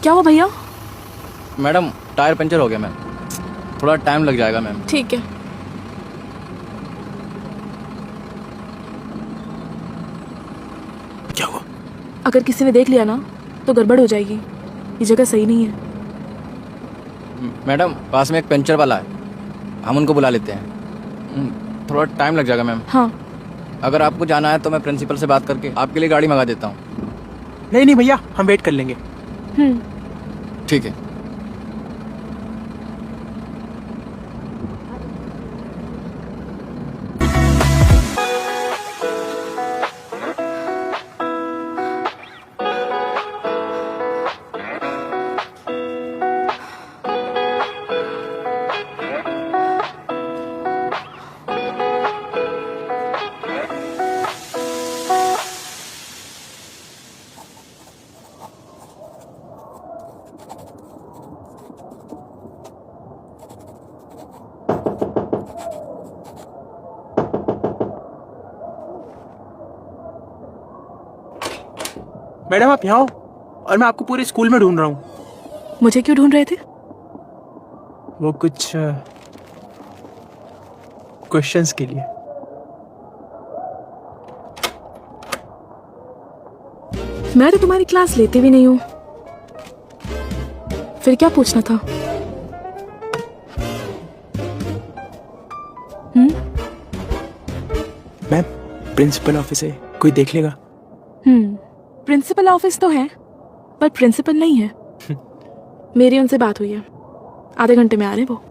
क्या हुआ भैया? मैडम टायर पंचर हो गया मैम, थोड़ा टाइम लग जाएगा मैम। ठीक है। क्या हुआ? अगर किसी ने देख लिया ना तो गड़बड़ हो जाएगी। ये जगह सही नहीं है। मैडम पास में एक पंचर वाला है, हम उनको बुला लेते हैं। थोड़ा टाइम लग जाएगा मैम। हाँ। अगर आपको जाना है तो मैं प्रिंसिपल से बात करके आपके लिए गाड़ी मंगा देता हूँ। नहीं भैया, हम वेट कर लेंगे। ठीक है। मैडम आप यहाँ हो और मैं आपको पूरे स्कूल में ढूंढ रहा हूँ। मुझे क्यों ढूंढ रहे थे? वो कुछ क्वेश्चंस के लिए। मैं तो तुम्हारी क्लास लेती भी नहीं हूँ, फिर क्या पूछना था? मैम प्रिंसिपल ऑफिस है, कोई देख लेगा। प्रिंसिपल ऑफिस तो है पर प्रिंसिपल नहीं है। मेरी उनसे बात हुई है, आधे घंटे में आ रहे वो।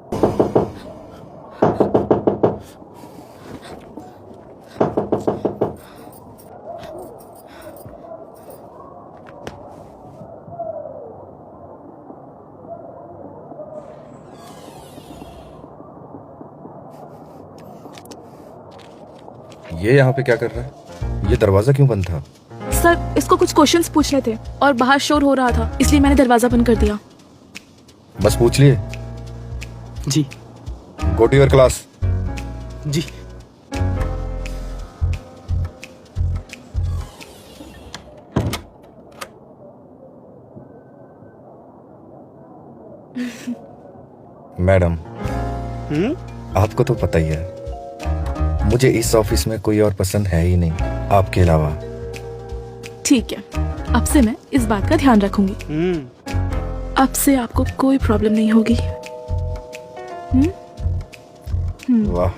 ये यहाँ पे क्या कर रहा है? ये दरवाजा क्यों बंद था? सर इसको कुछ क्वेश्चंस पूछने थे और बाहर शोर हो रहा था, इसलिए मैंने दरवाजा बंद कर दिया। बस पूछ लिए? जी। Go to your class. जी। मैडम आपको तो पता ही है, मुझे इस ऑफिस में कोई और पसंद है ही नहीं आपके अलावा। ठीक है, अब से मैं इस बात का ध्यान रखूंगी। अब से आपको कोई प्रॉब्लम नहीं होगी। वाह।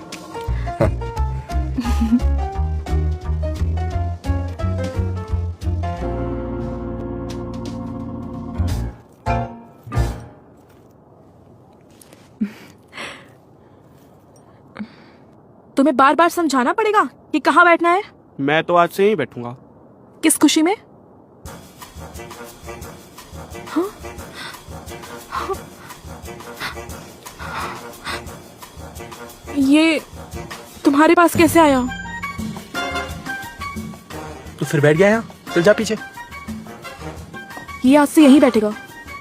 तुम्हें बार बार समझाना पड़ेगा कि कहाँ बैठना है। मैं तो आज से ही बैठूंगा। किस खुशी में? हाँ? ये तुम्हारे पास कैसे आया? तो फिर बैठ गया यहाँ, चल जा पीछे। ये आज से यहीं बैठेगा,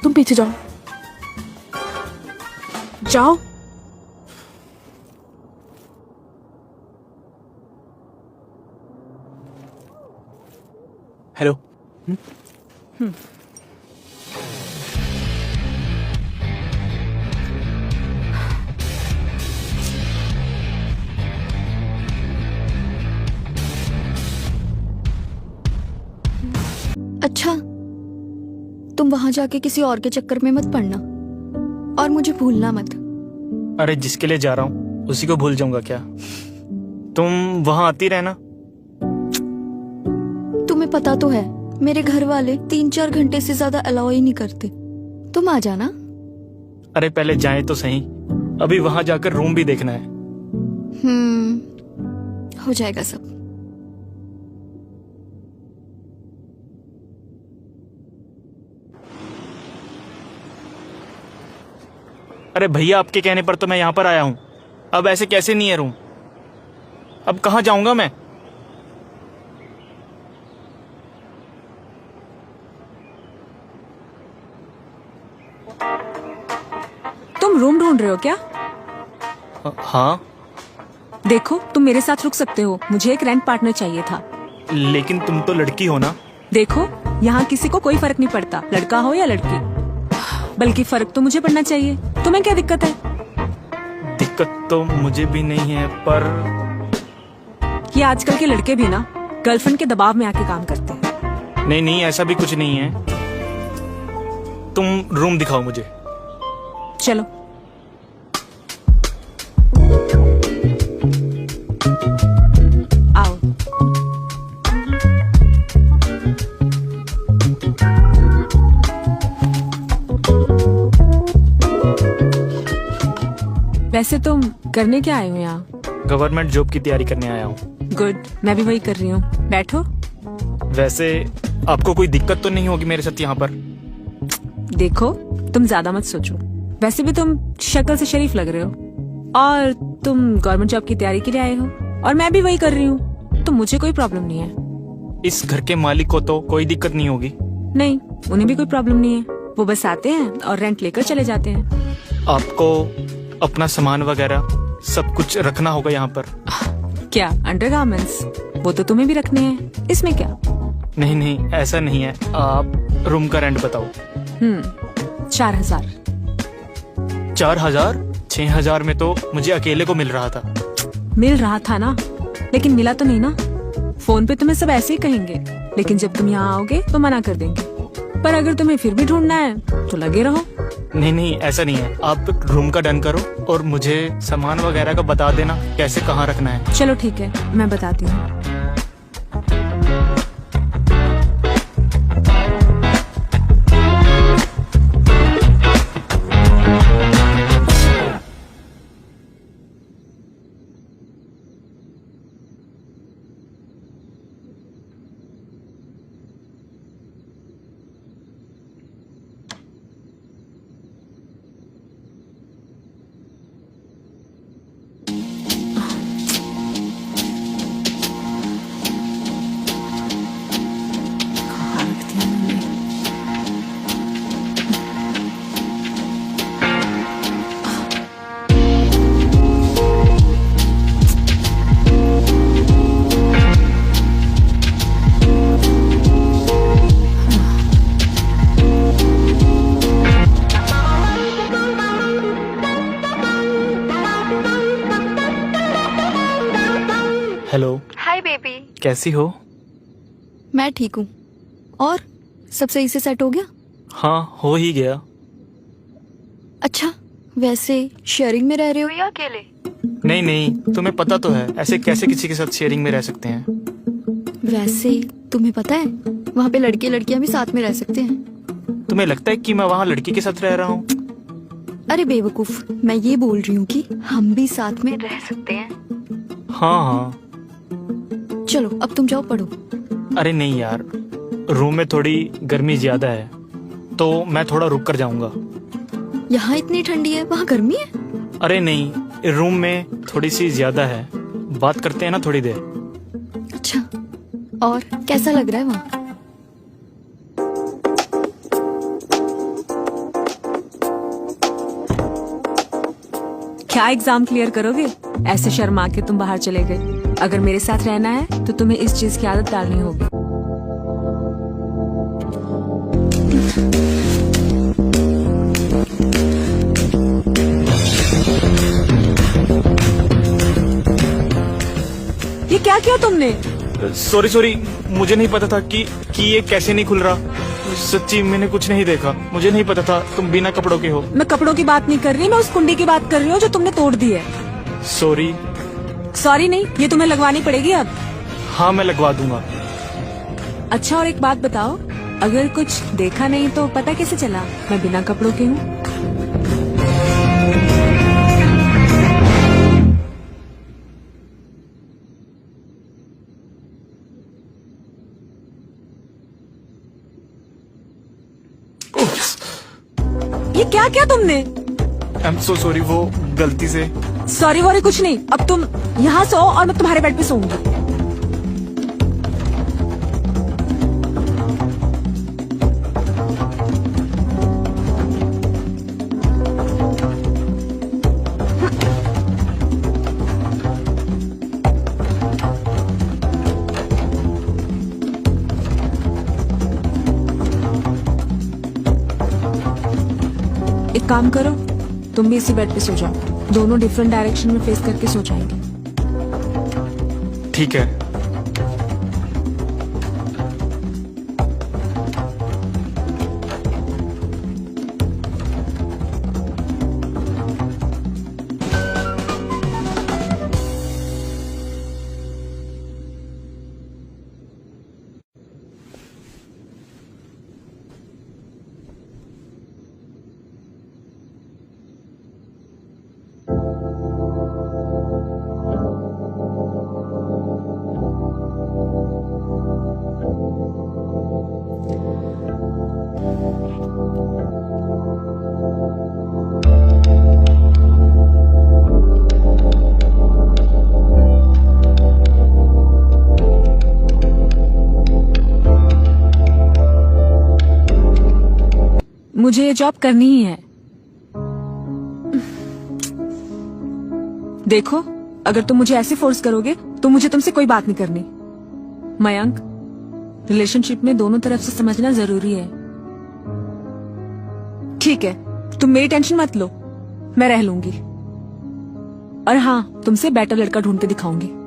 तुम पीछे जाओ। जाओ। हेलो। अच्छा, तुम वहां जाके किसी और के चक्कर में मत पड़ना और मुझे भूलना मत। अरे जिसके लिए जा रहा हूँ उसी को भूल जाऊंगा क्या? तुम वहां आती रहना। तुम्हें पता तो है मेरे घर वाले 3-4 घंटे से ज्यादा अलाउ ही नहीं करते। तुम आ जाना। अरे पहले जाएं तो सही, अभी वहां जाकर रूम भी देखना है। हो जाएगा सब। अरे भैया आपके कहने पर तो मैं यहाँ पर आया हूँ, अब ऐसे कैसे नहीं है रूम? अब कहाँ जाऊंगा मैं? तुम रूम ढूंढ रहे हो क्या? हाँ। देखो तुम मेरे साथ रुक सकते हो, मुझे एक रेंट पार्टनर चाहिए था। लेकिन तुम तो लड़की हो ना? देखो यहाँ किसी को कोई फर्क नहीं पड़ता, लड़का हो या लड़की। बल्कि फर्क तो मुझे पड़ना चाहिए। तुम्हें क्या दिक्कत है? दिक्कत तो मुझे भी नहीं है, पर ये आजकल के लड़के भी ना गर्लफ्रेंड के दबाव में आके काम करते हैं। नहीं नहीं, ऐसा भी कुछ नहीं है। तुम रूम दिखाओ मुझे। चलो। आओ। वैसे तुम करने क्या आए हो यहाँ? गवर्नमेंट जॉब की तैयारी करने आया हूँ। गुड, मैं भी वही कर रही हूँ। बैठो। वैसे आपको कोई दिक्कत तो नहीं होगी मेरे साथ यहाँ पर? देखो, तुम ज्यादा मत सोचो। वैसे भी तुम शक्ल से शरीफ लग रहे हो और तुम गवर्नमेंट जॉब की तैयारी के लिए आए हो और मैं भी वही कर रही हूँ, तो मुझे कोई प्रॉब्लम नहीं है। इस घर के मालिक को तो कोई दिक्कत नहीं होगी? नहीं, उन्हें भी कोई प्रॉब्लम नहीं है। वो बस आते हैं और रेंट लेकर चले जाते हैं। आपको अपना सामान वगैरह सब कुछ रखना होगा यहाँ पर? क्या अंडरगारमेंट्स? वो तो तुम्हें भी रखने हैं, इसमें क्या? नहीं नहीं, ऐसा नहीं है। आप रूम का रेंट बताओ। 4000। 4000? 6000 में तो मुझे अकेले को मिल रहा था। मिल रहा था ना, लेकिन मिला तो नहीं ना। फोन पे तुम्हें सब ऐसे ही कहेंगे, लेकिन जब तुम यहाँ आओगे तो मना कर देंगे। पर अगर तुम्हें फिर भी ढूंढना है तो लगे रहो। नहीं नहीं, ऐसा नहीं है। आप रूम का डन करो और मुझे सामान वगैरह का बता देना कैसे कहाँ रखना है। चलो ठीक है, मैं बताती हूँ। हेलो। Hi baby. कैसी हो? मैं ठीक हूँ। और सब सही से सेट हो गया? हाँ, हो ही गया। अच्छा, वैसे शेयरिंग में रह रहे हो या अकेले? नहीं नहीं, तुम्हें पता तो है ऐसे कैसे किसी के साथ शेयरिंग में रह सकते हैं। वैसे तुम्हें पता है वहाँ पे लड़के लड़कियाँ भी साथ में रह सकते हैं। तुम्हें लगता है कि मैं वहाँ लड़की के साथ रह रहा हूँ? अरे बेवकूफ, मैं ये बोल रही हूँ कि हम भी साथ में रह सकते हैं। हाँ हाँ। चलो अब तुम जाओ पढ़ो। अरे नहीं यार, रूम में थोड़ी गर्मी ज्यादा है तो मैं थोड़ा रुक कर जाऊंगा। यहाँ इतनी ठंडी है, वहाँ गर्मी है? अरे नहीं, रूम में थोड़ी सी ज्यादा है। बात करते हैं ना थोड़ी देर। अच्छा, और कैसा लग रहा है वहाँ? क्या एग्जाम क्लियर करोगे? ऐसे शर्मा के तुम बाहर चले गए। अगर मेरे साथ रहना है तो तुम्हें इस चीज की आदत डालनी होगी। ये क्या किया तुमने? सॉरी सॉरी, मुझे नहीं पता था कि ये कैसे नहीं खुल रहा। सच्ची मैंने कुछ नहीं देखा, मुझे नहीं पता था तुम बिना कपड़ों के हो। मैं कपड़ों की बात नहीं कर रही, मैं उस कुंडी की बात कर रही हूँ जो तुमने तोड़ दी है। सॉरी। सॉरी नहीं, ये तुम्हें लगवानी पड़ेगी अब। हाँ, मैं लगवा दूंगा। अच्छा, और एक बात बताओ, अगर कुछ देखा नहीं तो पता कैसे चला मैं बिना कपड़ों की हूँ? ये क्या किया तुमने? आई एम सो सॉरी, वो गलती से। सॉरी वॉरी कुछ नहीं, अब तुम यहाँ सो और मैं तुम्हारे बेड पे सोऊंगी। काम करो, तुम भी इसी बेड पे सो जाओ, दोनों डिफरेंट डायरेक्शन में फेस करके सो जाएंगे। ठीक है। मुझे ये जॉब करनी ही है। देखो, अगर तुम मुझे ऐसे फोर्स करोगे तो मुझे तुमसे कोई बात नहीं करनी। मयंक, रिलेशनशिप में दोनों तरफ से समझना जरूरी है। ठीक है, तुम मेरी टेंशन मत लो, मैं रह लूंगी। और हाँ, तुमसे बेटर लड़का ढूंढ के दिखाऊंगी।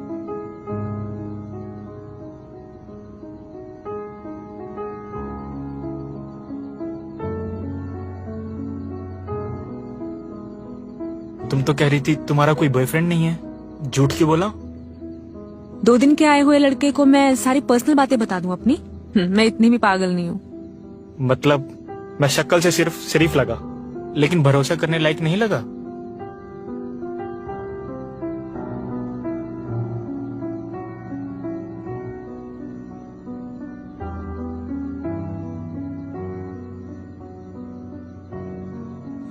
तुम तो कह रही थी तुम्हारा कोई बॉयफ्रेंड नहीं है, झूठ क्यों बोला? 2 दिन के आए हुए लड़के को मैं सारी पर्सनल बातें बता दूं अपनी? मैं इतनी भी पागल नहीं हूँ। मतलब मैं शक्ल से सिर्फ शरीफ लगा, लेकिन भरोसा करने लायक नहीं लगा।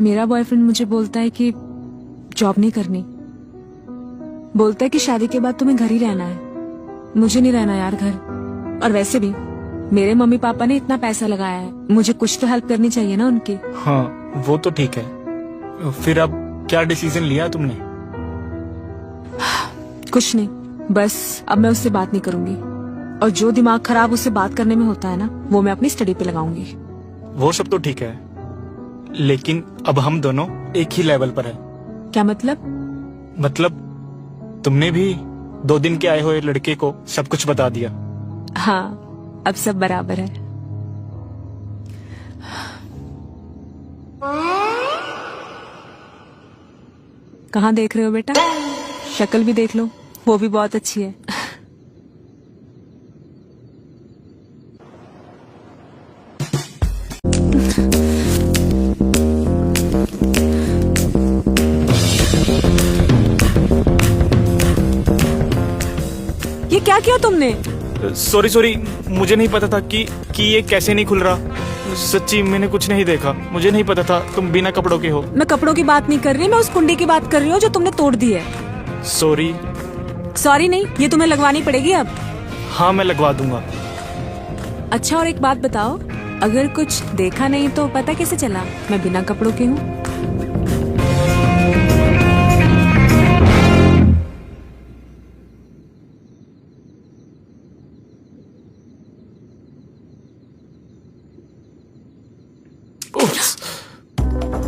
मेरा बॉयफ्रेंड मुझे बोलता है कि जॉब नहीं करनी, बोलता है कि शादी के बाद तुम्हें घर ही रहना है। मुझे नहीं रहना यार घर। और वैसे भी मेरे मम्मी पापा ने इतना पैसा लगाया है, मुझे कुछ तो हेल्प करनी चाहिए ना उनकी। हाँ, वो तो ठीक है। फिर अब क्या डिसीजन लिया तुमने? कुछ नहीं, बस अब मैं उससे बात नहीं करूंगी। और जो दिमाग खराब उससे बात करने में होता है ना, वो मैं अपनी स्टडी पे लगाऊंगी। वो सब तो ठीक है, लेकिन अब हम दोनों एक ही लेवल पर है। क्या मतलब? मतलब तुमने भी 2 दिन के आए हुए लड़के को सब कुछ बता दिया। हाँ, अब सब बराबर है। कहाँ देख रहे हो बेटा? शक्ल भी देख लो, वो भी बहुत अच्छी है। ये क्या किया तुमने? सॉरी, मुझे नहीं पता था कि ये कैसे नहीं खुल रहा। सच्ची मैंने कुछ नहीं देखा, मुझे नहीं पता था तुम बिना कपड़ों के हो। मैं कपड़ों की बात नहीं कर रही, मैं उस कुंडी की बात कर रही हूँ जो तुमने तोड़ दी है। सॉरी। सॉरी नहीं, ये तुम्हें लगवानी पड़ेगी अब। हाँ, मैं लगवा दूंगा। अच्छा, और एक बात बताओ, अगर कुछ देखा नहीं तो पता कैसे चला मैं बिना कपड़ों की हूँ?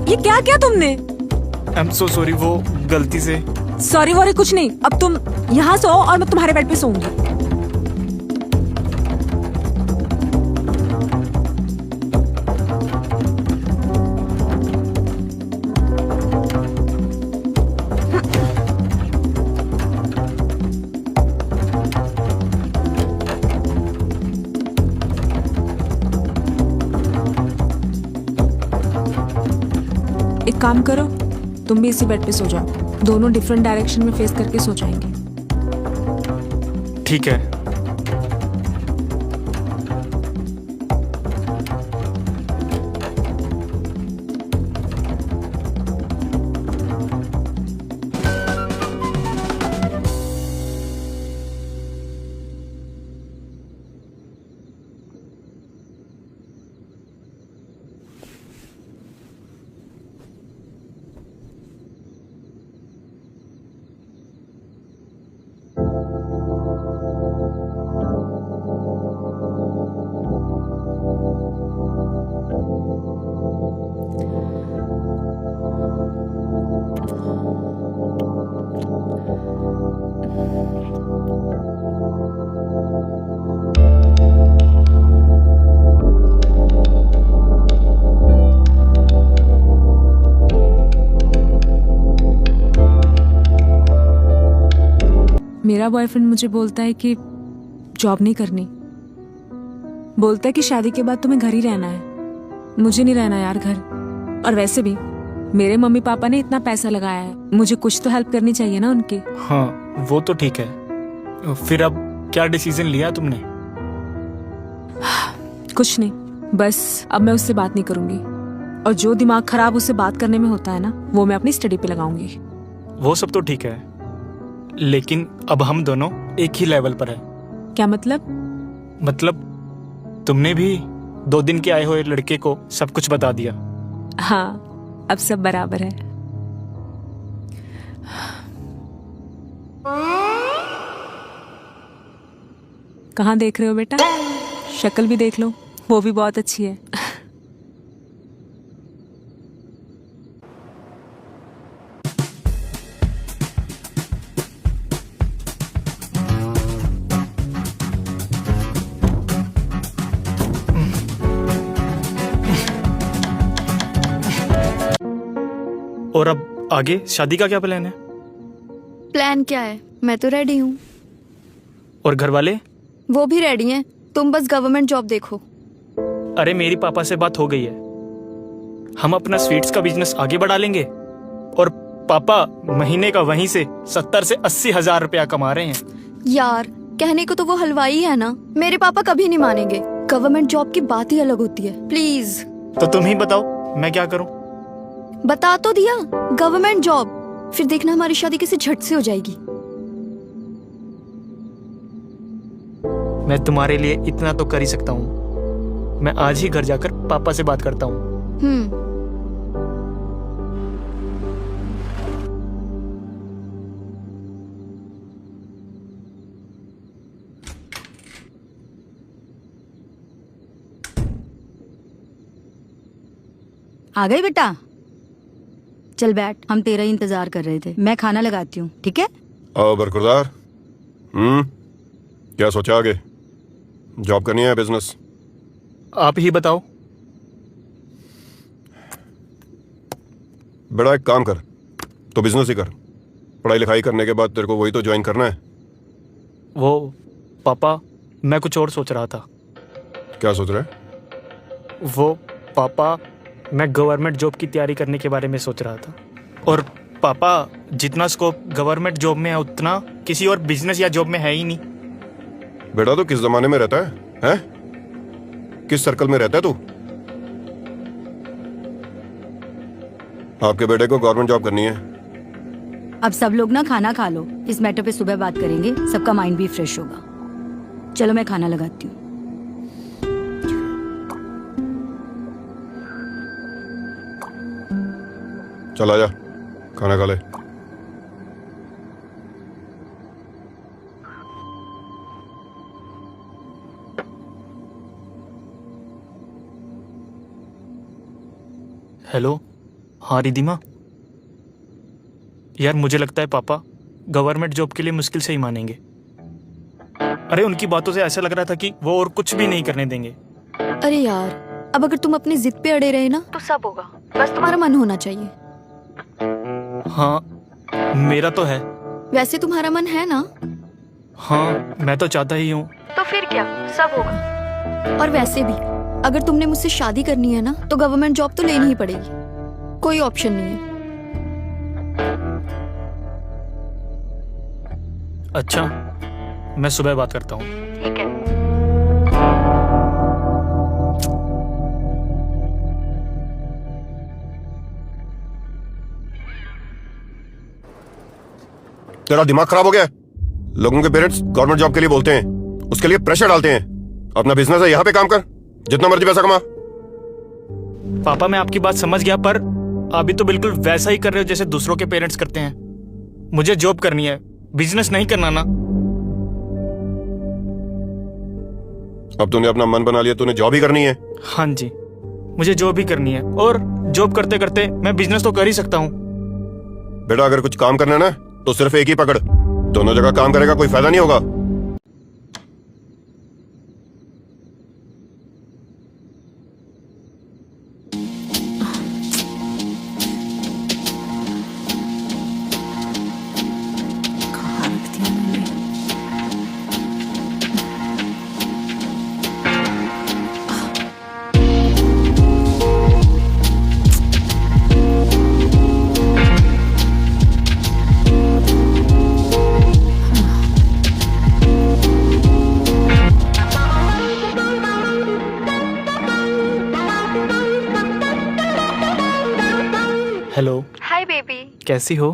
ये क्या किया तुमने? आई एम सो सॉरी, वो गलती से। सॉरी वॉरी कुछ नहीं, अब तुम यहाँ सो और मैं तुम्हारे बेड पे सोऊंगी। एक काम करो, तुम भी इसी बेड पे सो जाओ, दोनों डिफरेंट डायरेक्शन में फेस करके सो जाएंगे। ठीक है। मेरा बॉयफ्रेंड मुझे बोलता है कि जॉब नहीं करनी, बोलता है कि शादी के बाद तुम्हें घर ही रहना है। मुझे नहीं रहना यार घर। और वैसे भी मेरे मम्मी पापा ने इतना पैसा लगाया है, मुझे कुछ तो हेल्प करनी चाहिए ना उनकी। हाँ वो तो ठीक है। फिर अब क्या डिसीजन लिया तुमने? कुछ नहीं, बस अब मैं उससे बात नहीं करूंगी, और जो दिमाग खराब उससे बात करने में होता है ना, वो मैं अपनी स्टडी पे लगाऊंगी। वो सब तो ठीक है, लेकिन अब हम दोनों एक ही लेवल पर है। क्या मतलब? मतलब तुमने भी 2 दिन के आए हुए लड़के को सब कुछ बता दिया। हाँ, अब सब बराबर है। कहाँ देख रहे हो बेटा? शक्ल भी देख लो, वो भी बहुत अच्छी है। और अब आगे शादी का क्या प्लान है? प्लान क्या है, मैं तो रेडी हूँ। और घर वाले? वो भी रेडी हैं, तुम बस गवर्नमेंट जॉब देखो। अरे मेरी पापा से बात हो गई है, हम अपना स्वीट्स का बिजनेस आगे बढ़ा लेंगे। और पापा महीने का वहीं से 70 से 80 हजार रुपया कमा रहे हैं। यार कहने को तो वो हलवाई है ना, मेरे पापा कभी नहीं मानेंगे। गवर्नमेंट जॉब की बात ही अलग होती है। प्लीज तो तुम ही बताओ मैं क्या करूं? बता तो दिया, गवर्नमेंट जॉब, फिर देखना हमारी शादी किसी झट से हो जाएगी। मैं तुम्हारे लिए इतना तो कर ही सकता हूँ। मैं आज ही घर जाकर पापा से बात करता हूँ। आ गई बेटा? चल बैठ, हम तेरा ही इंतजार कर रहे थे। मैं खाना लगाती हूँ, ठीक है? आओ बरकरार। क्या सोचा आगे? जॉब करनी है, बिजनेस? आप ही बताओ। बड़ा एक काम कर, तो बिजनेस ही कर। पढ़ाई लिखाई करने के बाद तेरे को वही तो ज्वाइन करना है। वो पापा, मैं कुछ और सोच रहा था। क्या सोच रहा है? वो पापा, मैं गवर्नमेंट जॉब की तैयारी करने के बारे में सोच रहा था। और पापा, जितना स्कोप गवर्नमेंट जॉब में है उतना किसी और बिजनेस या जॉब में है ही नहीं। बेटा तो किस जमाने में रहता है, हैं? किस सर्कल में रहता है तू? आपके बेटे को गवर्नमेंट जॉब करनी है। अब सब लोग ना खाना खा लो, इस मैटर पे सुबह बात करेंगे, सबका माइंड भी फ्रेश होगा। चलो मैं खाना लगाती हूँ। चल आजा, खाना खा ले। हेलो, हाँ रिधिमा। यार मुझे लगता है पापा गवर्नमेंट जॉब के लिए मुश्किल से ही मानेंगे। अरे उनकी बातों से ऐसा लग रहा था कि वो और कुछ भी नहीं करने देंगे। अरे यार, अब अगर तुम अपनी जिद पे अड़े रहे ना तो सब होगा, बस तुम्हारा मन होना चाहिए। हाँ मेरा तो है। वैसे तुम्हारा मन है ना? हाँ मैं तो चाहता ही हूँ। तो फिर क्या, सब होगा। और वैसे भी अगर तुमने मुझसे शादी करनी है ना तो गवर्नमेंट जॉब तो लेनी ही पड़ेगी, कोई ऑप्शन नहीं है। अच्छा, मैं सुबह बात करता हूँ। ठीक है। तेरा दिमाग खराब हो गया है? लोगों के पेरेंट्स गवर्नमेंट जॉब के लिए बोलते हैं, उसके लिए प्रेशर डालते हैं। अपना बिजनेस है, यहाँ पे काम कर, जितना मर्जी पैसा कमा। पापा मैं आपकी बात समझ गया, पर अभी तो बिल्कुल वैसा ही कर रहे हो जैसे दूसरों के पेरेंट्स करते हैं। मुझे जॉब करनी है, बिजनेस नहीं करना ना। अब तूने अपना मन बना लिया, तूने जॉब ही करनी है। हाँ जी, मुझे जॉब ही करनी है, और जॉब करते करते मैं बिजनेस तो कर ही सकता हूँ। बेटा अगर कुछ काम करना है ना तो सिर्फ एक ही पकड़, दोनों जगह काम करेगा कोई फायदा नहीं होगा। कहाँ रख दिया मैंने? Hello, hi baby. कैसी हो?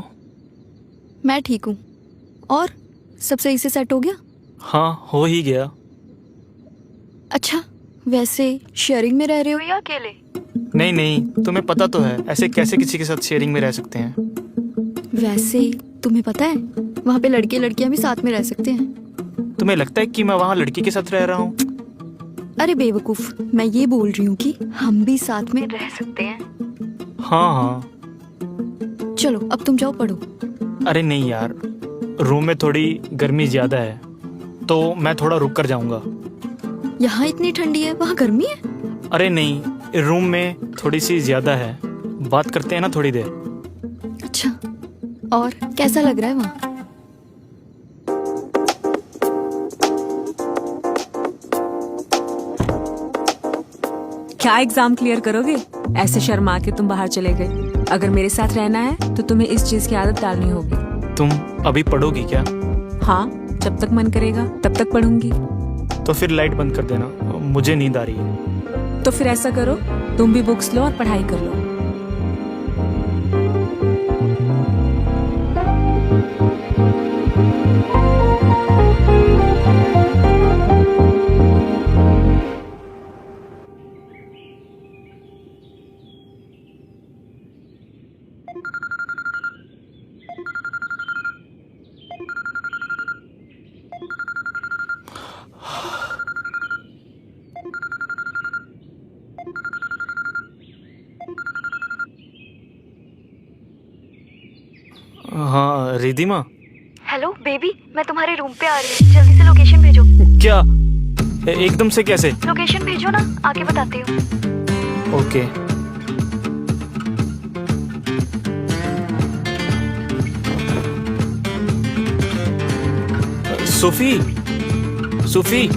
मैं ठीक हूँ। और सब सही से सेट हो गया? हाँ, हो ही गया। अच्छा, वैसे शेयरिंग में रह रहे हो या अकेले? नहीं नहीं, तुम्हें पता तो है ऐसे कैसे किसी के साथ शेयरिंग में रह सकते हैं। वैसे तुम्हें पता है वहाँ पे लड़के लड़कियाँ भी साथ में रह सकते हैं। तुम्हें लगता है कि मैं वहाँ लड़की के साथ रह रहा हूँ? अरे बेवकूफ, मैं ये बोल रही हूँ कि हम भी साथ में रह सकते हैं। हाँ हाँ। चलो अब तुम जाओ पढ़ो। अरे नहीं यार, रूम में थोड़ी गर्मी ज्यादा है तो मैं थोड़ा रुक कर जाऊंगा। यहाँ इतनी ठंडी है, वहाँ गर्मी है? अरे नहीं, रूम में थोड़ी सी ज्यादा है, बात करते हैं ना थोड़ी देर। अच्छा, और कैसा लग रहा है वहाँ? क्या एग्जाम क्लियर करोगे? ऐसे शर्मा के तुम बाहर चले गए। अगर मेरे साथ रहना है तो तुम्हें इस चीज की आदत डालनी होगी। तुम अभी पढ़ोगी क्या? हाँ, जब तक मन करेगा तब तक पढ़ूंगी। तो फिर लाइट बंद कर देना, मुझे नींद आ रही है। तो फिर ऐसा करो, तुम भी बुक्स लो और पढ़ाई कर लो। हाँ रिधिमा। हेलो बेबी, मैं तुम्हारे रूम पे आ रही हूँ, जल्दी से लोकेशन भेजो। क्या एकदम से कैसे? लोकेशन भेजो ना, आके बताती हूँ। Okay. Sophie Sophie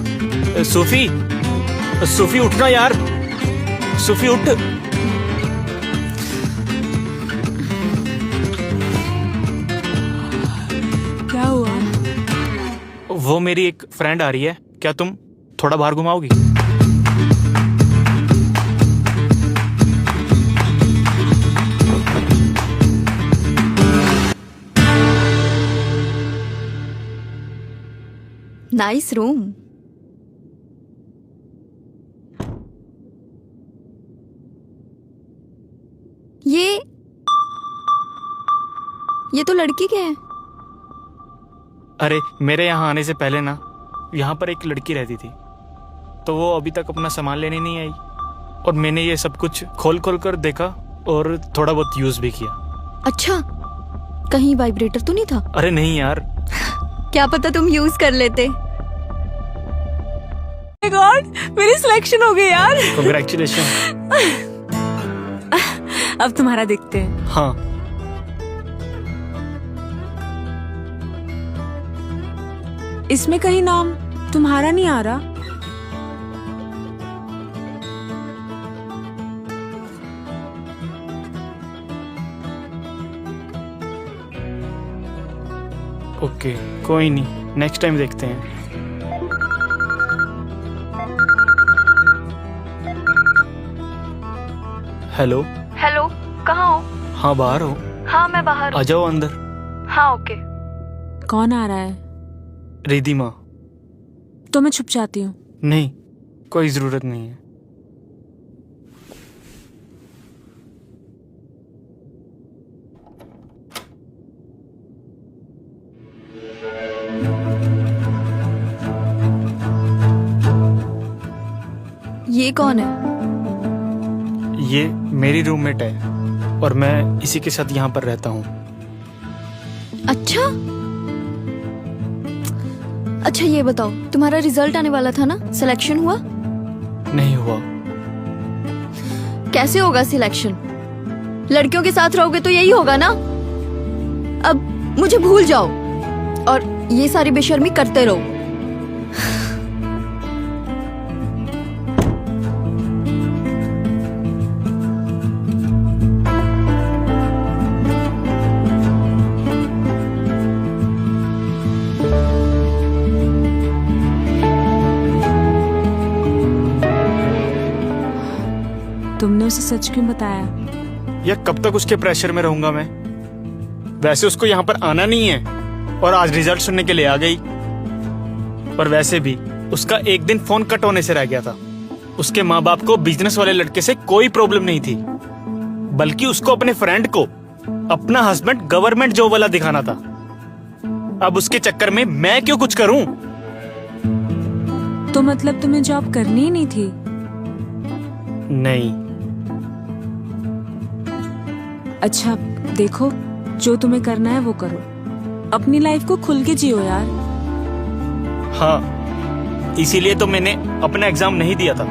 Sophie Sophie उठना यार, सोफी उठ। क्या हुआ? वो मेरी एक फ्रेंड आ रही है, क्या तुम थोड़ा बाहर घुमाओगी? Nice room. ये तो लड़की के हैं। अरे मेरे यहाँ आने से पहले ना यहाँ पर एक लड़की रहती थी, तो वो अभी तक अपना सामान लेने नहीं आई और मैंने ये सब कुछ खोल खोल कर देखा और थोड़ा बहुत यूज भी किया। अच्छा, कहीं वाइब्रेटर तो नहीं था? अरे नहीं यार। क्या पता तुम यूज कर लेते। गॉड, मेरी सिलेक्शन हो गई यार। कांग्रेचुलेशन। अब तुम्हारा देखते हैं। हाँ। इसमें कहीं नाम तुम्हारा नहीं आ रहा। ओके, कोई नहीं, नेक्स्ट टाइम देखते हैं। हेलो। हेलो, कहाँ हो? हाँ बाहर हो। हाँ मैं बाहर आ हूँ। जाओ अंदर। हाँ ओके। कौन आ रहा है? रिधिमा। तो मैं छुप जाती हूँ। नहीं, कोई जरूरत नहीं है। ये कौन है? ये मेरी रूममेट है और मैं इसी के साथ यहाँ पर रहता हूँ। अच्छा अच्छा, ये बताओ, तुम्हारा रिजल्ट आने वाला था ना, सिलेक्शन हुआ? नहीं हुआ। कैसे होगा सिलेक्शन? लड़कियों के साथ रहोगे तो यही होगा ना। अब मुझे भूल जाओ और ये सारी बेशर्मी करते रहो। तुमने उसे सच क्यों बताया? या कब तक उसके प्रेशर में रहूंगा मैं? वैसे उसको यहाँ पर आना नहीं है और आज रिजल्ट सुनने के लिए आ गई। और वैसे भी उसका एक दिन फोन कट होने से रह गया था। उसके माँ बाप को बिजनेस वाले लड़के से कोई प्रॉब्लम नहीं थी, बल्कि उसको अपने फ्रेंड को अपना हस्बैंड गवर्नमेंट जॉब वाला दिखाना था। अब उसके चक्कर में मैं क्यों कुछ करूं? तो मतलब तुम्हें जॉब करनी ही नहीं थी? नहीं। अच्छा देखो, जो तुम्हें करना है वो करो, अपनी लाइफ को खुल के जियो यार। हाँ, इसीलिए तो मैंने अपना एग्जाम नहीं दिया था।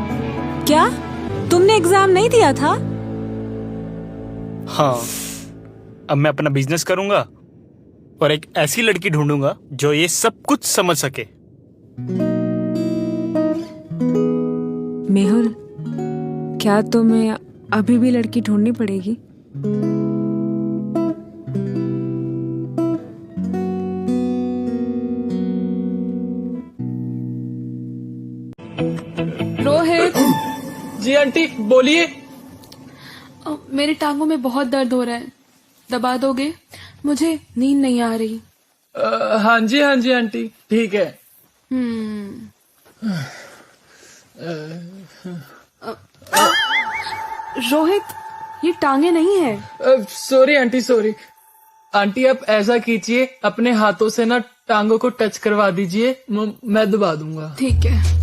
क्या तुमने एग्जाम नहीं दिया था? हाँ, अब मैं अपना बिजनेस करूंगा और एक ऐसी लड़की ढूंढूंगा जो ये सब कुछ समझ सके। मेहुल, क्या तुम्हें अभी भी लड़की ढूंढनी पड़ेगी? रोहित। जी आंटी बोलिए। मेरी टांगों में बहुत दर्द हो रहा है, दबा दोगे? मुझे नींद नहीं आ रही। हाँ जी आंटी, ठीक है। रोहित, ये टांगे नहीं है। Sorry aunty, sorry aunty. आप ऐसा कीजिए, अपने हाथों से ना टांगों को टच करवा दीजिए, मैं दबा दूंगा। ठीक है।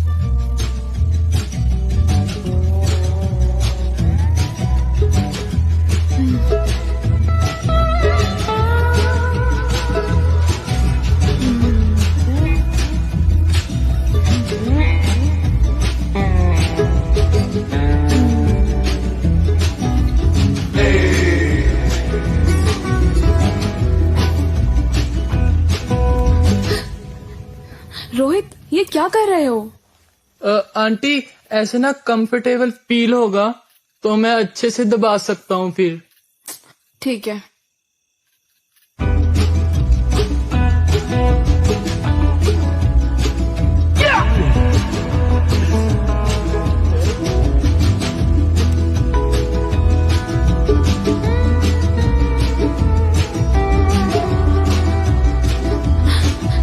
रोहित, ये क्या कर रहे हो? आंटी ऐसे ना कंफर्टेबल फील होगा तो मैं अच्छे से दबा सकता हूँ फिर। ठीक है।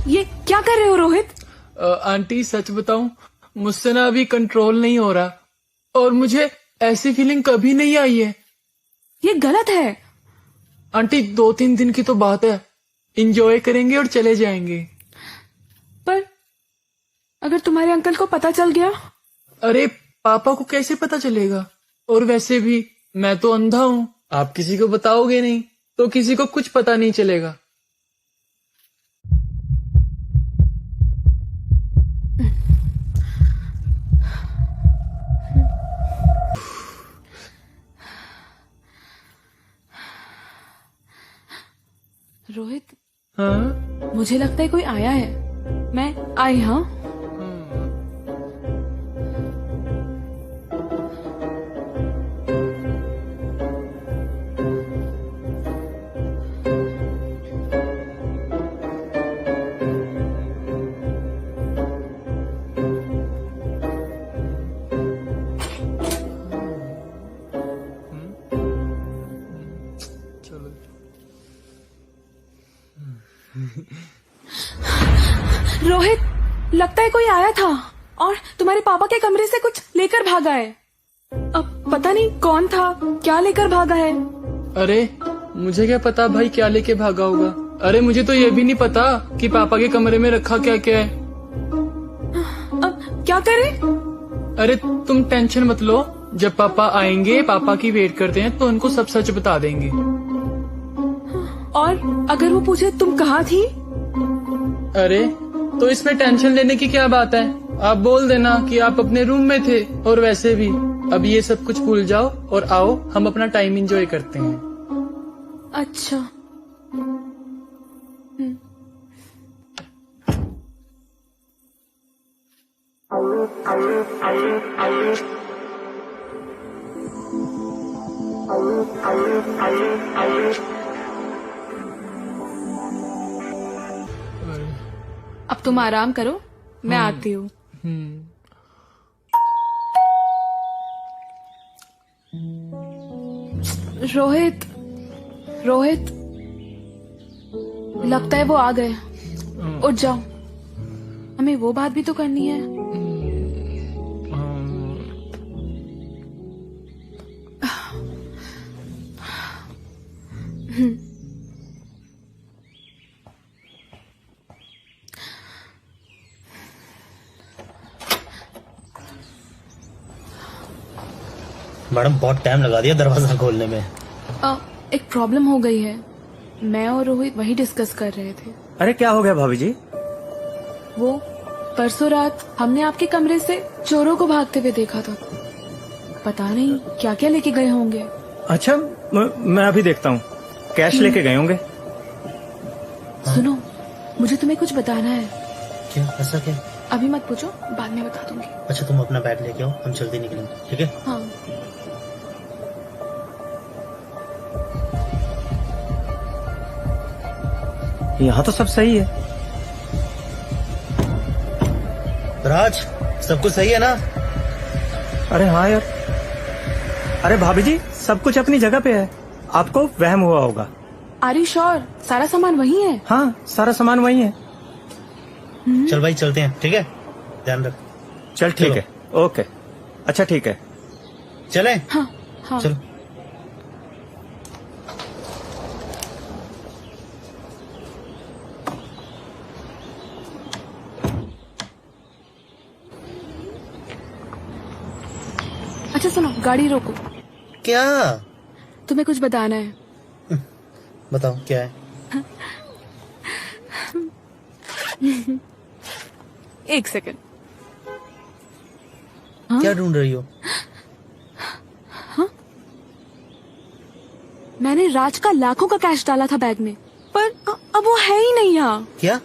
ये क्या कर रहे हो रोहित? आंटी सच बताऊं, मुझसे ना अभी कंट्रोल नहीं हो रहा और मुझे ऐसी फीलिंग कभी नहीं आई है। ये गलत है। आंटी 2-3 दिन की तो बात है, इंजॉय करेंगे और चले जाएंगे। पर अगर तुम्हारे अंकल को पता चल गया? अरे पापा को कैसे पता चलेगा? और वैसे भी मैं तो अंधा हूँ, आप किसी को बताओगे नहीं तो किसी को कुछ पता नहीं चलेगा। रोहित, हाँ? मुझे लगता है कोई आया है। मैं आई। हाँ, रोहित, लगता है कोई आया था और तुम्हारे पापा के कमरे से कुछ लेकर भागा है। अब पता नहीं कौन था, क्या लेकर भागा है। अरे मुझे क्या पता भाई क्या लेके भागा होगा। अरे मुझे तो ये भी नहीं पता कि पापा के कमरे में रखा क्या क्या है। अब क्या करें? अरे तुम टेंशन मत लो, जब पापा आएंगे, पापा की वेट करते हैं, तो उनको सब सच बता देंगे। और अगर वो पूछे तुम कहाँ थी? अरे तो इसमें टेंशन लेने की क्या बात है, आप बोल देना कि आप अपने रूम में थे। और वैसे भी अब ये सब कुछ भूल जाओ और आओ हम अपना टाइम एंजॉय करते हैं। अच्छा। अब तुम आराम करो, मैं आती हूँ। रोहित रोहित लगता है वो आ गए। उठ जाओ, हमें वो बात भी तो करनी है। मैडम बहुत टाइम लगा दिया दरवाजा खोलने में। एक प्रॉब्लम हो गई है, मैं और रोहित वही डिस्कस कर रहे थे। अरे क्या हो गया भाभी जी? वो परसों रात हमने आपके कमरे से चोरों को भागते हुए देखा था। पता नहीं क्या क्या लेके गए होंगे। अच्छा, मैं अभी देखता हूँ। कैश लेके गए होंगे। सुनो, मुझे तुम्हें कुछ बताना है। क्या? ऐसा क्या? अभी मत पूछो, बाद में बता दूंगी। अच्छा, तुम अपना बैग लेके आओ, हम जल्दी निकलेंगे, ठीक है? हाँ। यहाँ तो सब सही है। राज, सब कुछ सही है ना? अरे हाँ यार। अरे भाभी जी, सब कुछ अपनी जगह पे है। आपको वहम हुआ होगा। Are you sure? सारा सामान वही है? हाँ, सारा सामान वही है। चल भाई, चलते हैं, ठीक है? ध्यान रख। चल ठीक है, ओके। अच्छा ठीक है, चले? हाँ हाँ। चलो। अच्छा सुनो, गाड़ी रोको। क्या? तुम्हें कुछ बताना है। बताओ क्या है? एक सेकंड। क्या ढूंढ रही हो? मैंने राज का लाखों का कैश डाला था बैग में, पर अब वो है ही नहीं यहाँ। क्या?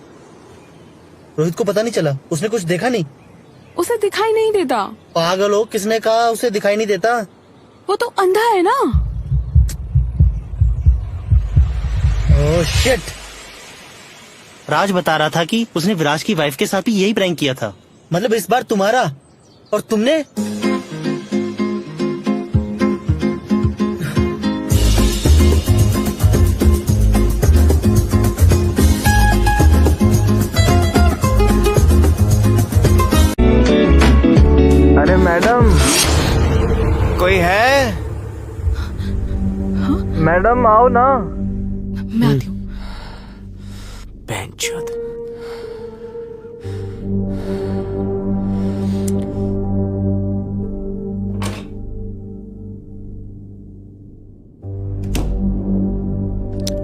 रोहित को पता नहीं चला? उसने कुछ देखा नहीं? उसे दिखाई नहीं देता। पागल हो, किसने कहा उसे दिखाई नहीं देता? वो तो अंधा है ना। Oh shit! राज बता रहा था कि उसने विराज की वाइफ के साथ भी यही प्रैंक किया था। मतलब इस बार तुम्हारा, और तुमने? अरे मैडम, कोई है? हाँ? मैडम आओ ना। मैं आती हूँ। बेंचोद।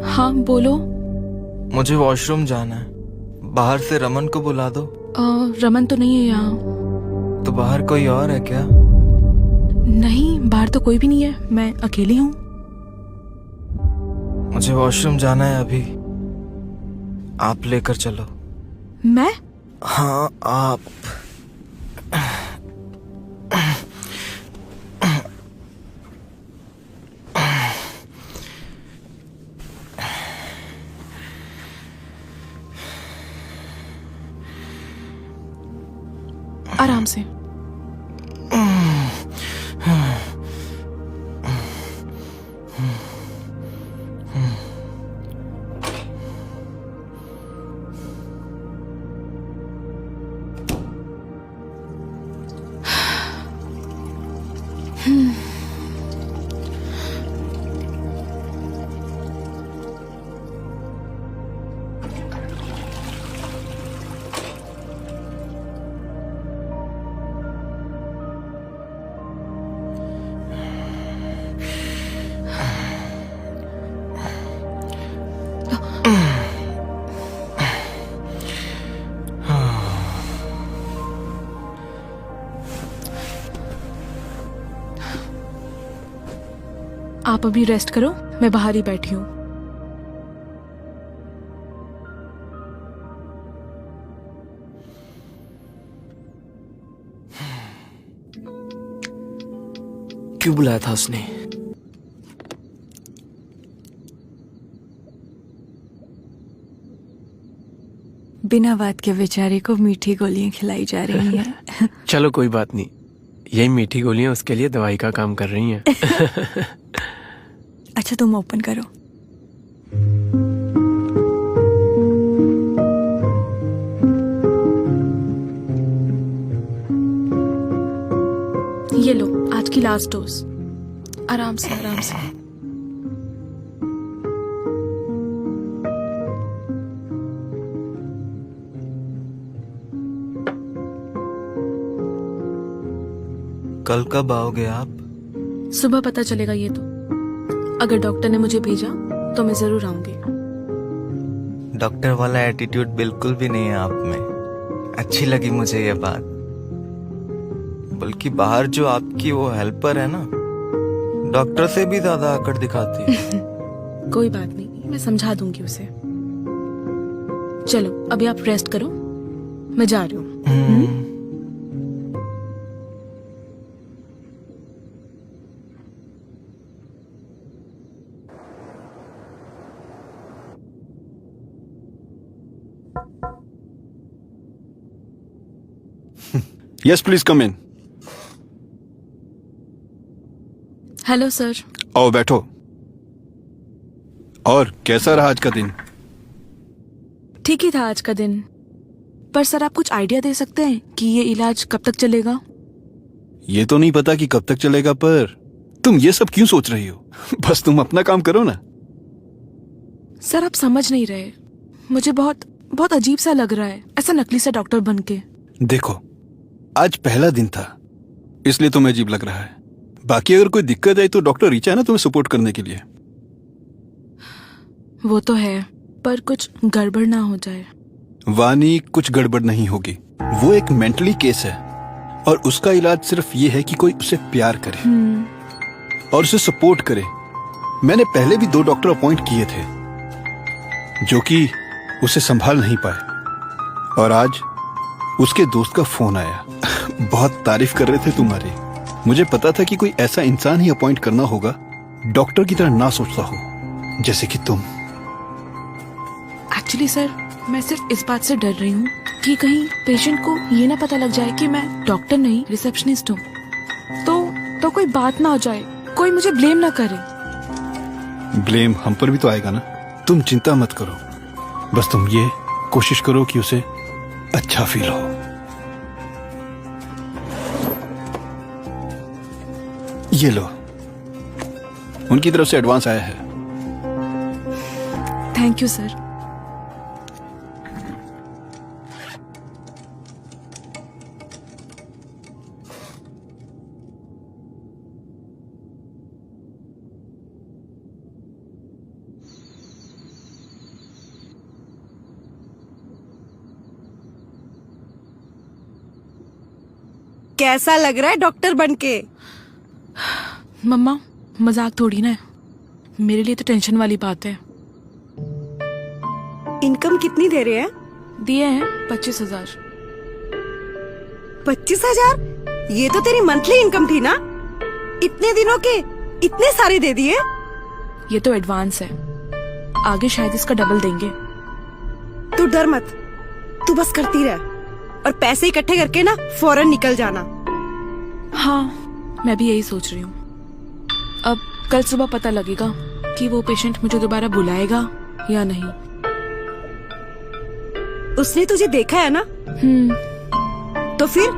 हाँ बोलो। मुझे वॉशरूम जाना है, बाहर से रमन को बुला दो। रमन तो नहीं है यहाँ। तो बाहर कोई और है क्या? नहीं, बाहर तो कोई भी नहीं है, मैं अकेली हूँ। मुझे वॉशरूम जाना है अभी, आप लेकर चलो। मैं? हाँ आप। आराम से। आप अभी रेस्ट करो, मैं बाहर ही बैठी हूँ। क्यों बुलाया था उसने? बिना बात के बेचारे को मीठी गोलियां खिलाई जा रही हैं। चलो कोई बात नहीं, यही मीठी गोलियां उसके लिए दवाई का काम कर रही हैं। अच्छा तुम ओपन करो। ये लो आज की लास्ट डोज। आराम से आराम से। कल कब आओगे आप? सुबह पता चलेगा ये तो। अगर डॉक्टर ने मुझे भेजा तो मैं जरूर आऊंगी। डॉक्टर वाला एटीट्यूड बिल्कुल भी नहीं है आप में। अच्छी लगी मुझे ये बात। बल्कि बाहर जो आपकी वो हेल्पर है ना, डॉक्टर से भी ज्यादा आकड़ दिखाती है। कोई बात नहीं, मैं समझा दूंगी उसे। चलो अभी आप रेस्ट करो, मैं जा रही हूँ। Yes please come in. Hello sir. आओ बैठो। और कैसा रहा आज का दिन? ठीक ही था आज का दिन, पर सर आप कुछ आइडिया दे सकते हैं कि ये इलाज कब तक चलेगा? ये तो नहीं पता कि कब तक चलेगा, पर तुम ये सब क्यों सोच रही हो? बस तुम अपना काम करो ना। सर आप समझ नहीं रहे, मुझे बहुत बहुत अजीब सा लग रहा है ऐसा नकली सा डॉक्टर बन के। देखो आज पहला दिन था इसलिए तुम्हें अजीब लग रहा है। बाकी अगर कोई दिक्कत आई तो डॉक्टर रीचा है ना तुम्हें सपोर्ट करने के लिए। वो तो है, पर कुछ गड़बड़ ना हो जाए। वानी कुछ गड़बड़ नहीं होगी। वो एक मेंटली केस है और उसका इलाज सिर्फ ये है कि कोई उसे प्यार करे और उसे सपोर्ट करे। मैंने पहले भी 2 डॉक्टर अपॉइंट किए थे जो कि उसे संभाल नहीं पाए, और आज उसके दोस्त का फोन आया। बहुत तारीफ कर रहे थे तुम्हारी। मुझे पता था कि कोई ऐसा इंसान ही अपॉइंट करना होगा डॉक्टर की तरह ना सोचता हो जैसे कि तुम। एक्चुअली सर मैं सिर्फ इस बात से डर रही हूँ कि कहीं पेशेंट को ये ना पता लग जाए कि मैं डॉक्टर नहीं रिसेप्शनिस्ट हूँ, तो कोई बात ना हो जाए, कोई मुझे ब्लेम ना करे। ब्लेम हम पर भी तो आएगा ना। तुम चिंता मत करो, बस तुम ये कोशिश करो कि उसे अच्छा फील हो। ये लो, उनकी तरफ से एडवांस आया है। Thank you sir. कैसा लग रहा है डॉक्टर बनके? मम्मा मजाक थोड़ी ना है, मेरे लिए तो टेंशन वाली बात है। इनकम कितनी दे रहे हैं? दिए हैं 25,000। 25,000? ये तो तेरी मंथली इनकम थी ना? इतने दिनों के इतने सारे दे दिए? ये तो एडवांस है, आगे शायद इसका डबल देंगे। तू डर मत, तू बस करती रह और पैसे इकट्ठे करके ना फौरन निकल जाना। हाँ मैं भी यही सोच रही हूँ। अब कल सुबह पता लगेगा कि वो पेशेंट मुझे दोबारा बुलाएगा या नहीं। उसने तुझे देखा है ना? तो फिर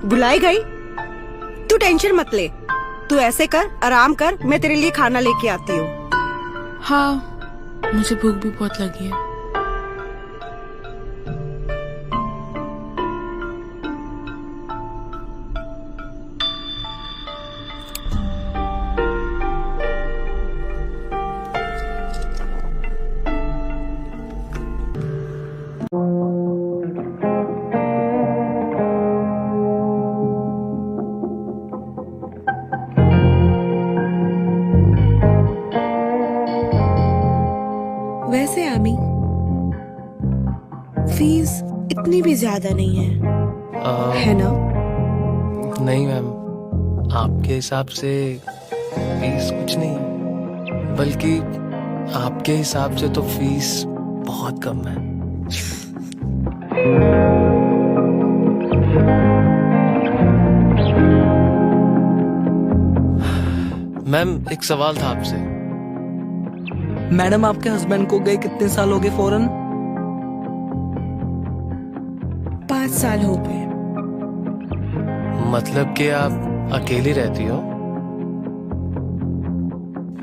बुलाएगा ही। तू टेंशन मत ले, तू ऐसे कर, आराम कर, मैं तेरे लिए खाना लेके आती हूँ। हाँ मुझे भूख भी बहुत लगी है। वैसे आमी फीस इतनी भी ज्यादा नहीं है ना? नहीं मैम, आपके हिसाब से फीस कुछ नहीं, बल्कि आपके हिसाब से तो फीस बहुत कम है। मैम एक सवाल था आपसे। मैडम आपके हस्बैंड को गए कितने साल हो गए फॉरेन? 5 साल हो गए। मतलब कि आप अकेली रहती हो?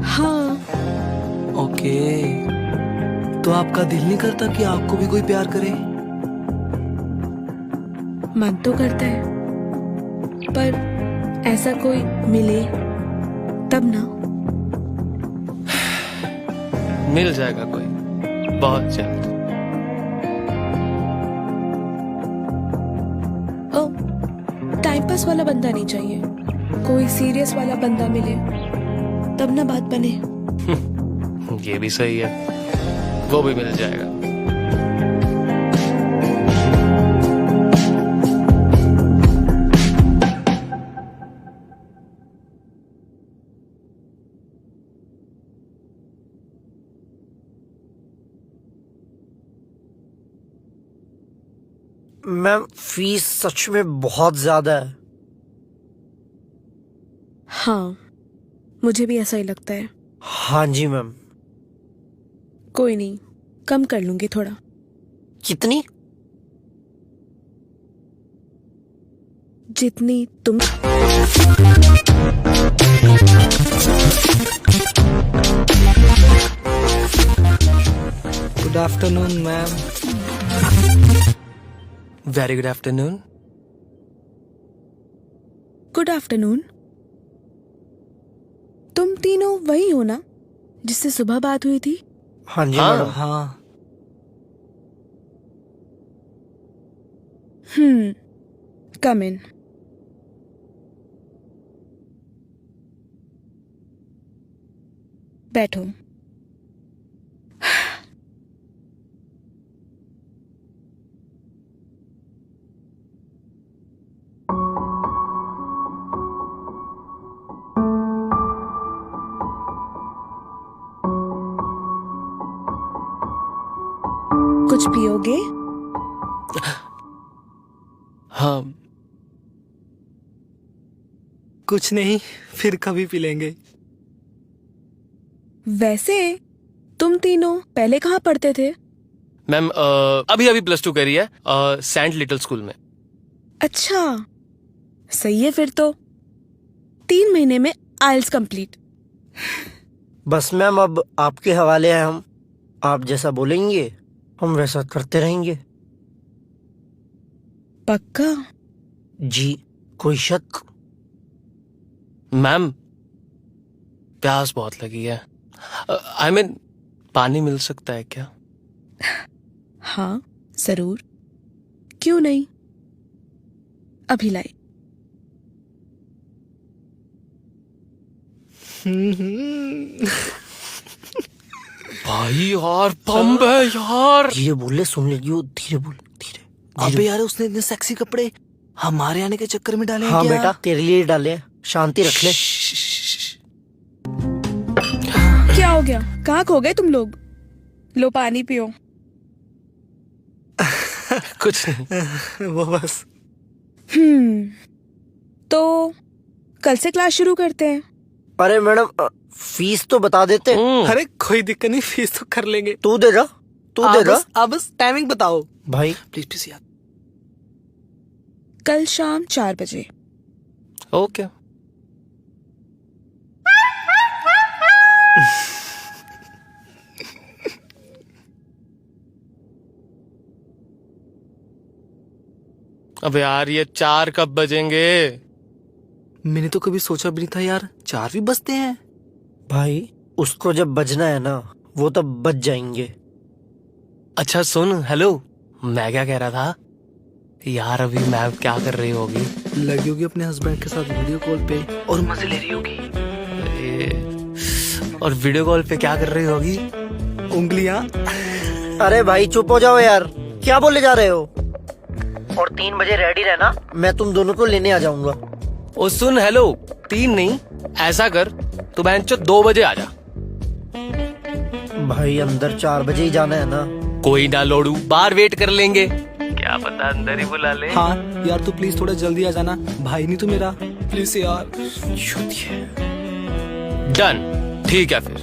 हाँ। ओके, तो आपका दिल नहीं करता कि आपको भी कोई प्यार करे? मन तो करता है, पर ऐसा कोई मिले तब ना। मिल जाएगा कोई बहुत जल्द। ओ, टाइम पास वाला बंदा नहीं चाहिए, कोई सीरियस वाला बंदा मिले तब ना बात बने। ये भी सही है, वो भी मिल जाएगा। मैम फीस सच में बहुत ज्यादा है। हाँ, मुझे भी ऐसा ही लगता है। हाँ जी मैम। कोई नहीं, कम कर लूंगी थोड़ा। कितनी? जितनी तुम। Good afternoon ma'am. Very good afternoon. Good afternoon. तुम तीनों वही हो ना जिससे सुबह बात हुई थी? हाँ जी हाँ। मैडम। हाँ। कम इन। बैठो। कुछ पियोगे? हाँ। कुछ नहीं, फिर कभी पी लेंगे। वैसे तुम तीनों पहले कहाँ पढ़ते थे? मैम अभी अभी +2 करी है सेंट लिटिल स्कूल में। अच्छा, सही है फिर तो। 3 महीने में आइल्स कंप्लीट। बस मैम अब आपके हवाले है हम। आप जैसा बोलेंगे हम वैसा करते रहेंगे। पक्का? जी, कोई शक? मैम प्यास बहुत लगी है। आई मीन पानी मिल सकता है क्या? हाँ जरूर, क्यों नहीं, अभी लाई। भाई यार बम है यार। धीरे बोले, सुन लेगी वो। धीरे बोल, धीरे। अबे यार, उसने इतने सेक्सी कपड़े हमारे आने के चक्कर में डाले हैं हाँ क्या? बेटा, तेरे लिए डाले हैं। शांति रख ले। क्या हो गया, कहाँ खो गए तुम लोग? लो पानी पियो। कुछ नहीं। वो बस। तो कल से क्लास शुरू करते हैं। अरे मैडम फीस तो बता देते। अरे कोई दिक्कत नहीं, फीस तो कर लेंगे। तू दे रहा, तू दे रहा। आप बस टाइमिंग बताओ भाई। प्लीज प्लीज यार। कल शाम 4 बजे। ओके। अब यार ये 4 कब बजेंगे? मैंने तो कभी सोचा भी नहीं था यार 4 भी बजते हैं। भाई उसको जब बजना है ना, वो तब बज जाएंगे। अच्छा सुन, हेलो, मैं क्या कह रहा था यार, अभी मैम क्या कर रही होगी? लगी होगी अपने हस्बैंड के साथ वीडियो कॉल पे और मजे ले रही होगी। और वीडियो कॉल पे क्या कर रही होगी? उंगलियां। अरे भाई चुप हो जाओ यार, क्या बोले जा रहे हो? और 3 बजे रेडी रहना, मैं तुम दोनों को लेने आ जाऊंगा। ओ सुन, हेलो, 3 नहीं, ऐसा कर तू बेंचो 2 बजे आ जा। भाई अंदर 4 बजे ही जाना है ना। कोई ना लोडू, बाहर वेट कर लेंगे, क्या पता अंदर ही बुला ले। हाँ यार, तू प्लीज थोड़ा जल्दी आ जाना, भाई नहीं तू मेरा, प्लीज यार। डन, ठीक है फिर।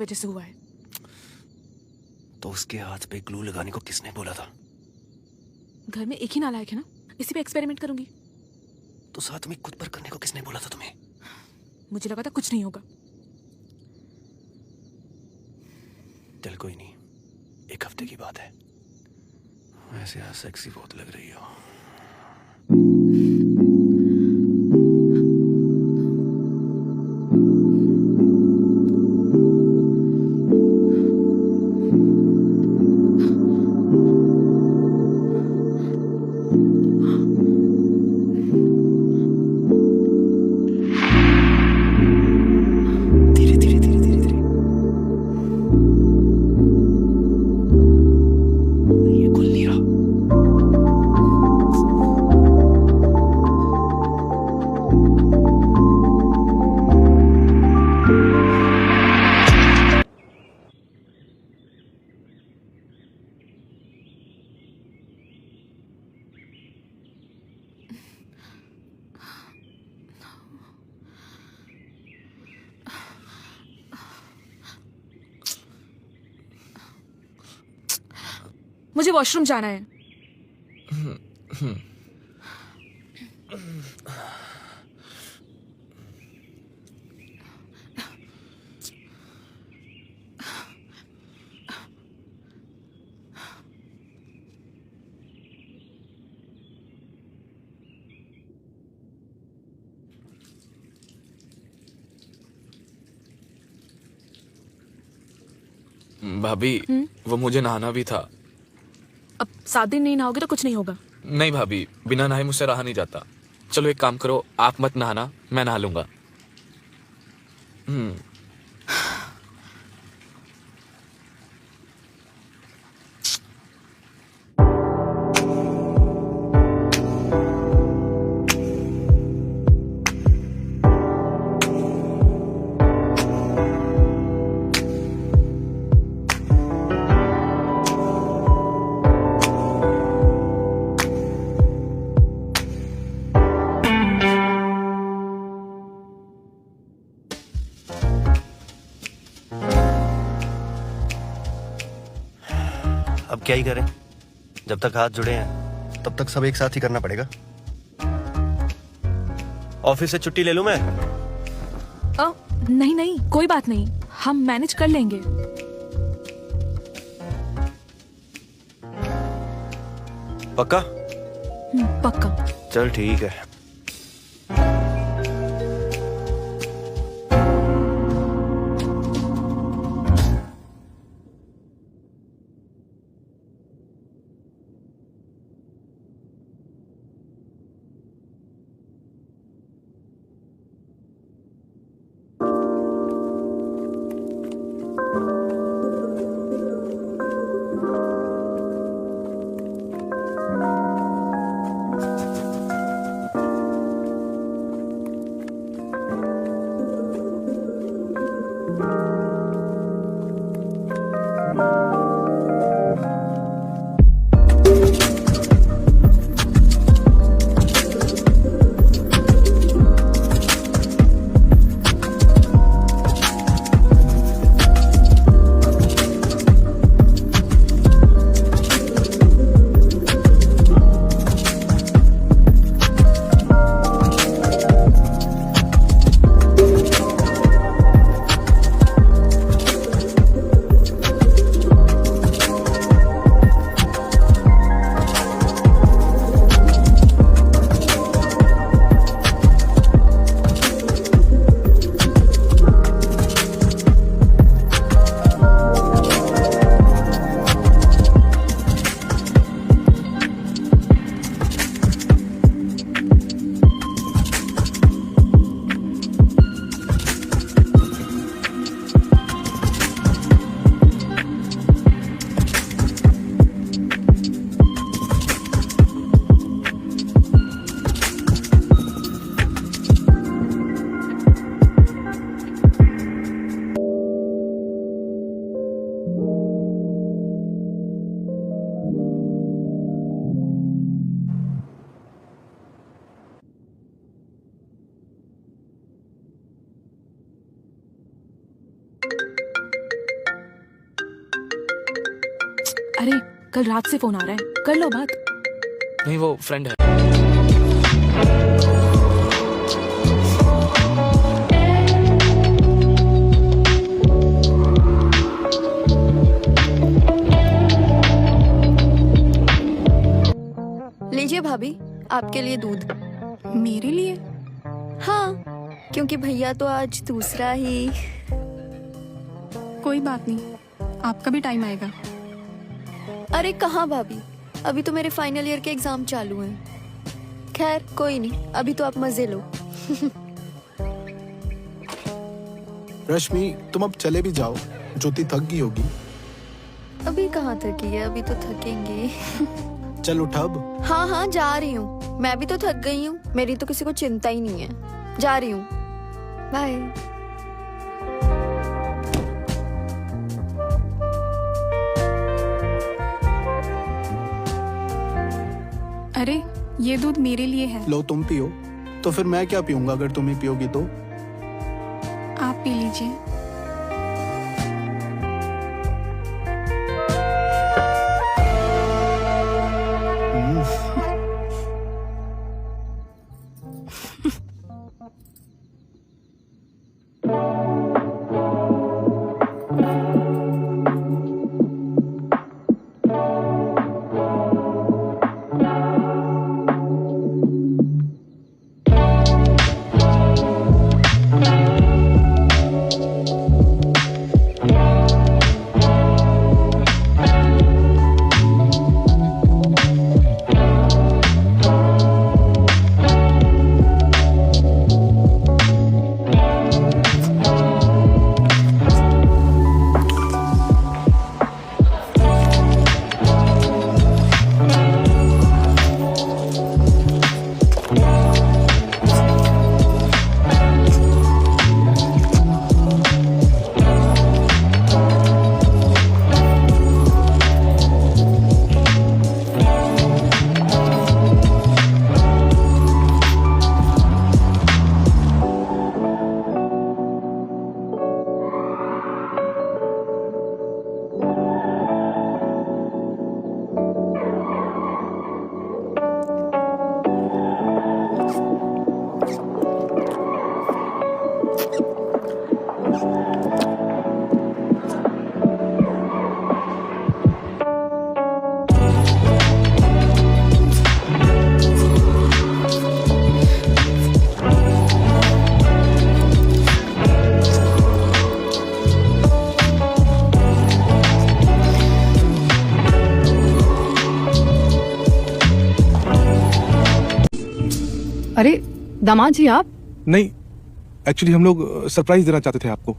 वजह से हुआ है। तो उसके हाथ पे ग्लू लगाने को किसने बोला था? घर में एक ही नालायक है ना, इसी पे एक्सपेरिमेंट करूंगी। तो साथ में खुद पर करने को किसने बोला था तुम्हें? मुझे लगा था कुछ नहीं होगा। चल कोई नहीं, एक हफ्ते की बात है। वैसे आज सेक्सी बहुत लग रही हो। मुझे वॉशरूम जाना है। भाभी वो मुझे नहाना भी था। अब 7 दिन नहीं नहाओगे तो कुछ नहीं होगा। नहीं भाभी, बिना नहाए मुझसे रहा नहीं जाता। चलो एक काम करो, आप मत नहाना, मैं नहा लूंगा। अब क्या ही करें, जब तक हाथ जुड़े हैं तब तक सब एक साथ ही करना पड़ेगा। ऑफिस से छुट्टी ले लूं मैं? नहीं नहीं, कोई बात नहीं, हम मैनेज कर लेंगे। पक्का? पक्का। चल ठीक है। अरे कल रात से फोन आ रहा है, कर लो बात। नहीं वो फ्रेंड है। लीजिए भाभी, आपके लिए दूध। मेरे लिए? हाँ, क्योंकि भैया तो आज दूसरा ही। कोई बात नहीं, आपका भी टाइम आएगा। अरे कहाँ भाभी, अभी तो मेरे फाइनल ईयर के एग्जाम चालू हैं। खैर कोई नहीं, अभी तो आप मजे लो। रश्मि तुम अब चले भी जाओ, ज्योति थक गई होगी। अभी कहाँ थकी है, अभी तो थकेंगे। चल उठ अब। हाँ हाँ जा रही हूँ, मैं भी तो थक गई हूँ, मेरी तो किसी को चिंता ही नहीं है। जा रही हूँ, बाय। अरे ये दूध मेरे लिए है। लो तुम पियो। तो फिर मैं क्या पीऊंगा अगर तुम ही पियोगी तो? आप पी लीजिए। अरे दामाद जी आप? नहीं, एक्चुअली हम लोग सरप्राइज देना चाहते थे आपको।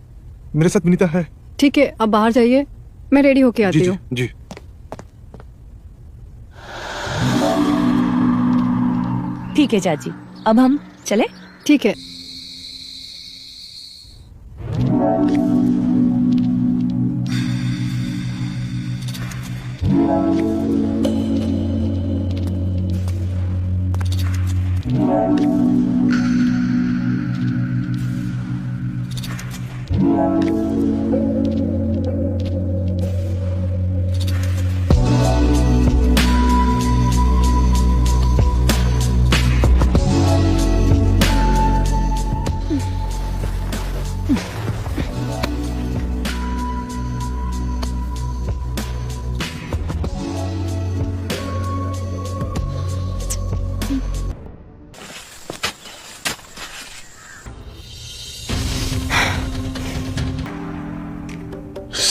मेरे साथ विनीता है। ठीक है, अब बाहर जाइए, मैं रेडी होके आती हूँ। जी। ठीक है चाची, अब हम चले? ठीक है।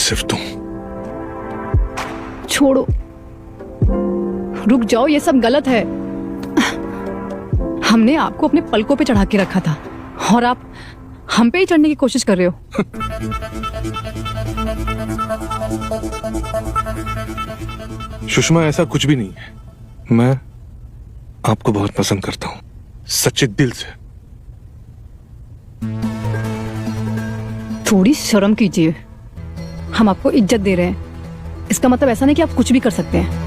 सिर्फ तुम। छोड़ो, रुक जाओ, ये सब गलत है। हमने आपको अपने पलकों पे चढ़ा के रखा था और आप हम पे ही चढ़ने की कोशिश कर रहे हो। सुषमा, ऐसा कुछ भी नहीं है। मैं आपको बहुत पसंद करता हूँ, सच्चे दिल से। थोड़ी शर्म कीजिए, हम आपको इज्जत दे रहे हैं, इसका मतलब ऐसा नहीं कि आप कुछ भी कर सकते हैं।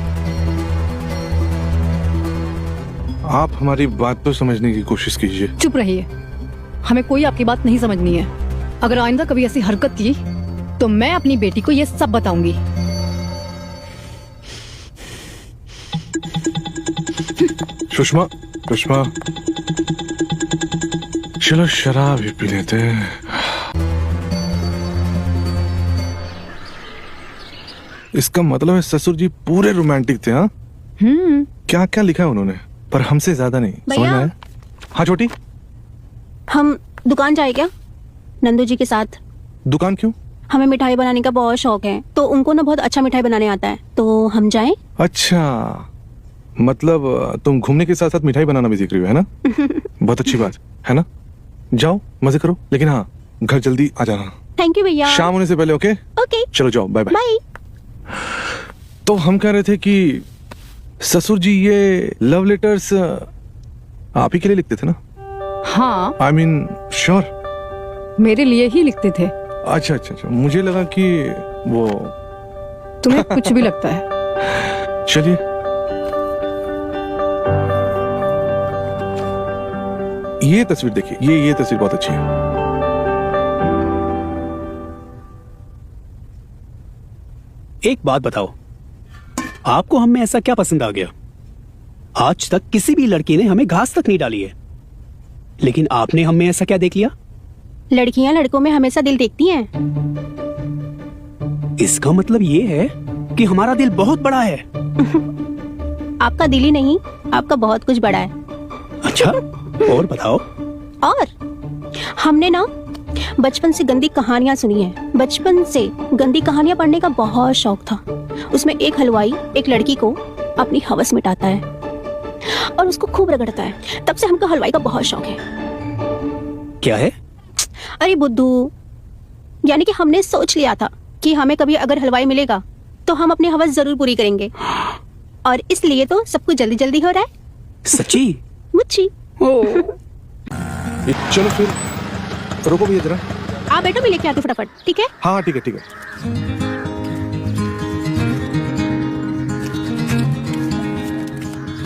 आप हमारी बात तो समझने की कोशिश कीजिए। चुप रहिए, हमें कोई आपकी बात नहीं समझनी है। अगर आइंदा कभी ऐसी हरकत की तो मैं अपनी बेटी को ये सब बताऊंगी। सुषमा सुषमा, चलो शराब ही पी लेते हैं। इसका मतलब है ससुर जी पूरे रोमांटिक थे। हाँ, क्या क्या लिखा है उन्होंने, पर हमसे ज्यादा नहीं। समझ में आया? हाँ छोटी, हम दुकान जाए क्या नंदू जी के साथ? दुकान क्यों? हमें मिठाई बनाने का बहुत शौक है, तो उनको ना बहुत अच्छा मिठाई बनाने आता है, तो हम जाएं? अच्छा, मतलब तुम घूमने के साथ साथ मिठाई बनाना भी सीख रही हो, है ना? बहुत अच्छी बात है ना? जाओ मजे करो, लेकिन हाँ घर जल्दी आ जाना। थैंक यू भैया। शाम होने से पहले। ओके ओके, चलो जाओ, बाय बाय। बाय। तो हम कह रहे थे कि ससुर जी ये लव लेटर्स आप ही के लिए लिखते थे ना? हाँ, आई मीन श्योर, मेरे लिए ही लिखते थे। अच्छा अच्छा अच्छा, मुझे लगा कि वो तुम्हें कुछ भी लगता है। चलिए, ये तस्वीर देखिए, ये तस्वीर बहुत अच्छी है। एक बात बताओ, आपको हम में ऐसा क्या पसंद आ गया? आज तक किसी भी लड़की ने हमें घास तक नहीं डाली है, लेकिन आपने हम में ऐसा क्या देख लिया? लड़कियां लड़कों में हमेशा दिल देखती हैं। इसका मतलब ये है कि हमारा दिल बहुत बड़ा है। आपका दिल ही नहीं, आपका बहुत कुछ बड़ा है। अच्छा, और बताओ। और हमने ना बचपन से गंदी कहानियां सुनी है। बचपन से गंदी कहानियां पढ़ने का बहुत शौक था। उसमें एक हलवाई एक लड़की को अपनी हवस मिटाता है और उसको खूब रगड़ता है। तब से हमको हलवाई का बहुत शौक है। क्या है? अरे बुद्धू, यानी कि हमने सोच लिया था कि हमें कभी अगर हलवाई मिलेगा तो हम अपनी हवस जरूर पूरी करेंगे, और इसलिए तो सब कुछ जल्दी जल्दी हो रहा है। सच्ची? मुच्ची। चलो फिर रोको भैया जरा। आप बैठो, मैं लेके आती हूँ फटाफट। ठीक है? हाँ ठीक है ठीक है।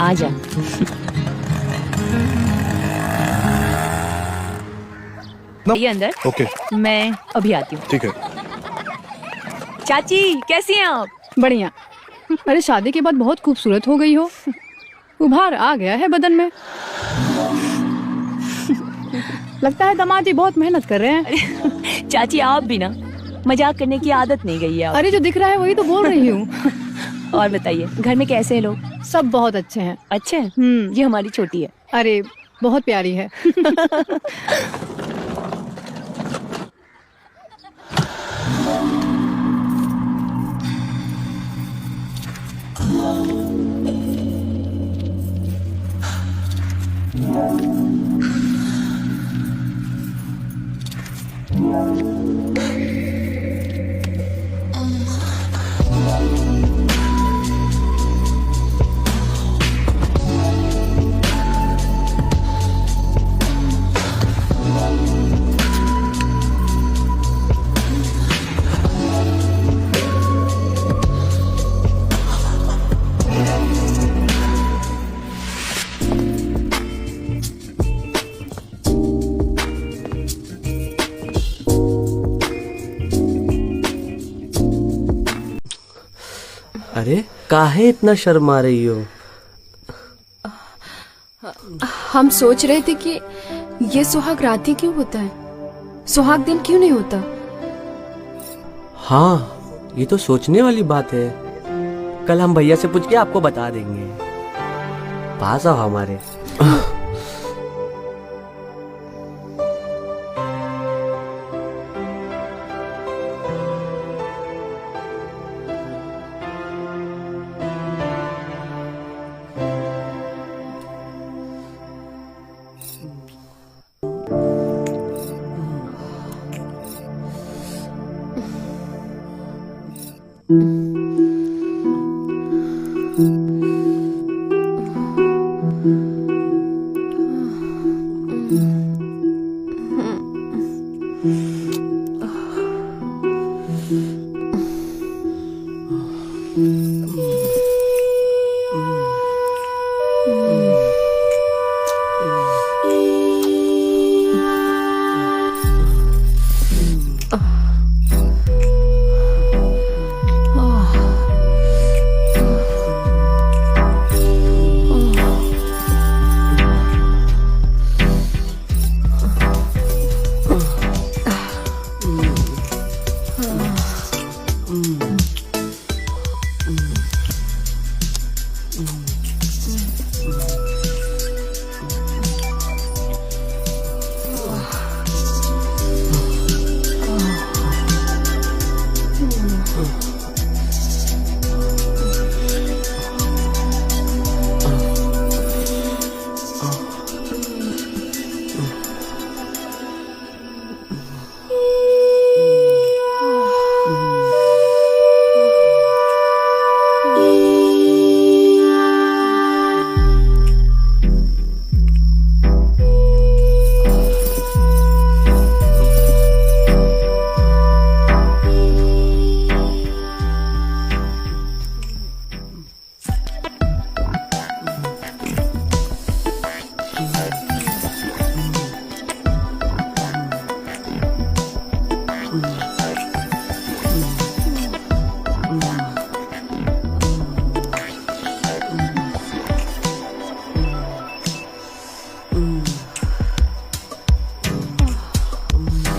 आजा। ये अंदर। ओके, मैं अभी आती हूँ। ठीक है। चाची कैसी हैं आप? बढ़िया। अरे शादी के बाद बहुत खूबसूरत हो गई हो, उभार आ गया है बदन में। लगता है दामाद जी बहुत मेहनत कर रहे हैं। चाची आप भी ना, मजाक करने की आदत नहीं गई है आप। अरे जो दिख रहा है वही तो बोल रही हूँ। और बताइए, घर में कैसे हैं लोग? सब बहुत अच्छे हैं। अच्छे? ये हमारी छोटी है। अरे बहुत प्यारी है। अरे काहे इतना शर्मा रही हो? हम सोच रहे थे कि ये सुहाग रात ही क्यों होता है, सुहाग दिन क्यों नहीं होता? हाँ, ये तो सोचने वाली बात है। कल हम भैया से पूछ के आपको बता देंगे। पास आओ हमारे।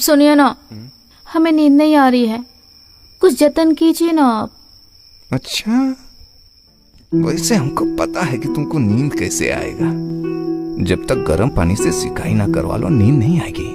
सुनिए ना, हमें नींद नहीं आ रही है, कुछ जतन कीजिए ना आप। अच्छा, वैसे हमको पता है कि तुमको नींद कैसे आएगा। जब तक गर्म पानी से सिकाई ना करवा लो नींद नहीं आएगी।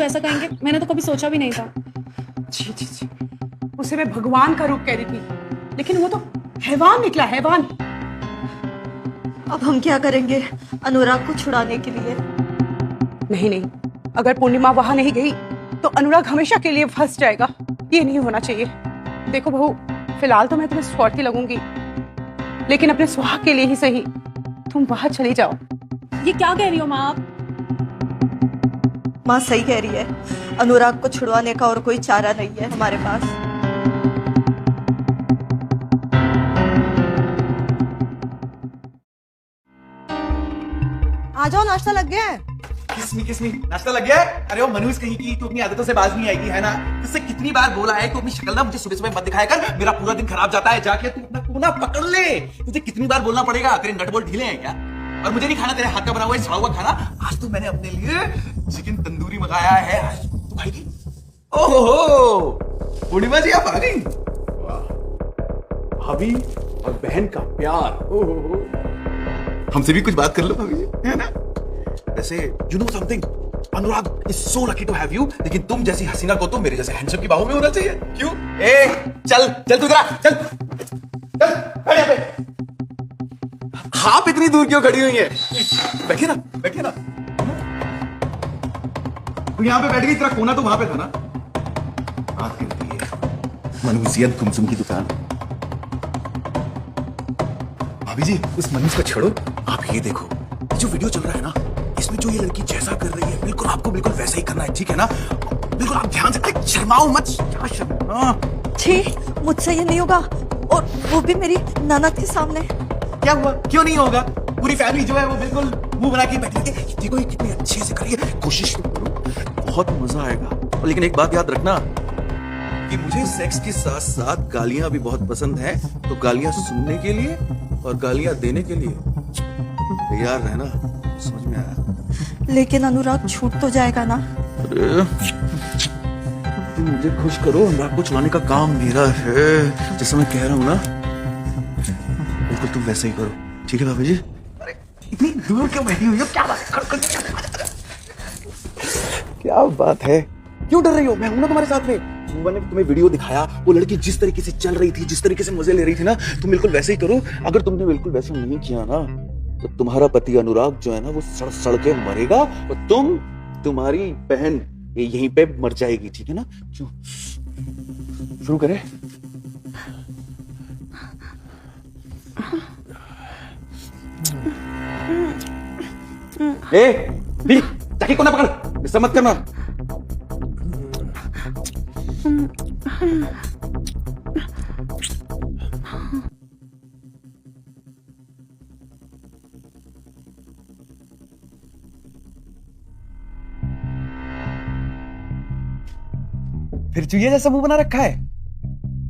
ऐसा कहेंगे मैंने तो कभी सोचा भी नहीं था। जी जी जी, उसे मैं भगवान का रूप कह रही थी, लेकिन वो तो हैवान निकला, हैवान। अब हम क्या करेंगे अनुराग को छुड़ाने के लिए? नहीं नहीं, अगर पूर्णिमा वहां नहीं गई तो अनुराग हमेशा के लिए फंस जाएगा। ये नहीं होना चाहिए। देखो बहू, फिलहाल तो मैं तुम्हें स्वार्थी लगूंगी, लेकिन अपने सुहाग के लिए ही सही तुम वहां चली जाओ। ये क्या कह रही हो माँ आप? माँ सही कह रही है, अनुराग को छुड़वाने का और कोई चारा नहीं है हमारे पास। आ जाओ, नाश्ता लग गया है। किसमी नाश्ता लग गया है? अरे वो मनुष्य कहीं की, तू अपनी आदतों से बाज नहीं आएगी, है ना? तुझसे कितनी बार बोला है कि अपनी शक्ल ना मुझे सुबह सुबह मत दिखाया कर, मेरा पूरा दिन खराब जाता है। जाके तू अपना कोना पकड़ ले। तुझे कितनी बार बोलना पड़ेगा? तेरे नट बोल्ट ढीले हैं क्या? और मुझे नहीं खाना तेरे हाथ का बना हुआ सड़ा हुआ खाना। आज तो मैंने अपने लिए चिकन तंदूरी मंगाया है, आज तू खाएगी। ओहो, पूर्णिमा जी आप आ गई। भाभी और बहन का प्यार। ओहो, हमसे भी कुछ बात कर लो भाभी, है ना? वैसे you know something, Anurag is so lucky to have you, लेकिन तुम जैसी हसीना को तो मेरे जैसे हैंडसम की बाहों में होना चाहिए। क्यों? ए चल चल तू इधर, चल चल खड़े यहाँ पे। आप इतनी दूर क्यों खड़ी हुई है? बैठिए ना, बैठिए ना। तू यहाँ पे बैठ गई, तेरा कोना तो वहां पे था ना। बात करती है मनुष्यत गुमसुम की दुकान। भाभी जी उस मनीष को छोड़ो, आप ये देखो जो वीडियो चल रहा है ना, इसमें जो ये लड़की जैसा कर रही है बिल्कुल आपको बिल्कुल वैसा ही करना है, ठीक है ना? बिल्कुल आप ध्यान से, अरे शर्माओ मत, क्या शर्मा? छी, मुझसे ये नहीं होगा, और वो भी मेरी ननद के सामने। क्या हुआ, क्यों नहीं होगा? पूरी फैमिली जो है वो बिल्कुल मुंह बना के बैठी है। देखो ये कितनी अच्छे से करी है, कोशिश तो करो, बहुत मजा आएगा। लेकिन एक बात याद रखना कि मुझे सेक्स के साथ साथ गालियां भी बहुत पसंद है, तो गालियां सुनने के लिए और गालियां देने के लिए तैयार रहना, समझ में आया? लेकिन अनुराग छूट तो जाएगा ना? तुम मुझे खुश करो, अनुराग को चलाने का काम मेरा है। जैसा मैं कह रहा हूँ ना, बिल्कुल तुम वैसे ही करो, ठीक है भाभी जी? अरे इतनी दूर क्यों बैठी हुई हो? क्या बात है? क्या बात है, क्यों डर रही हो? मैं हूं ना तुम्हारे साथ में। मैंने तुम्हें वीडियो दिखाया, वो लड़की जिस तरीके से चल रही थी, जिस तरीके से मजे ले रही थी ना, तुम बिल्कुल वैसे ही करो। अगर तुमने बिल्कुल वैसे नहीं किया ना, तो तुम्हारा पति अनुराग जो है ना, वो सड़ सड़ के मरेगा और तुम्हारी बहन यहीं पे मर जाएगी, ठीक है ना? क्यों, शुरू करें? जाके को ना पकड़, गुस्सा मत करना। फिर चुहिया जैसा मुंह बना रखा है।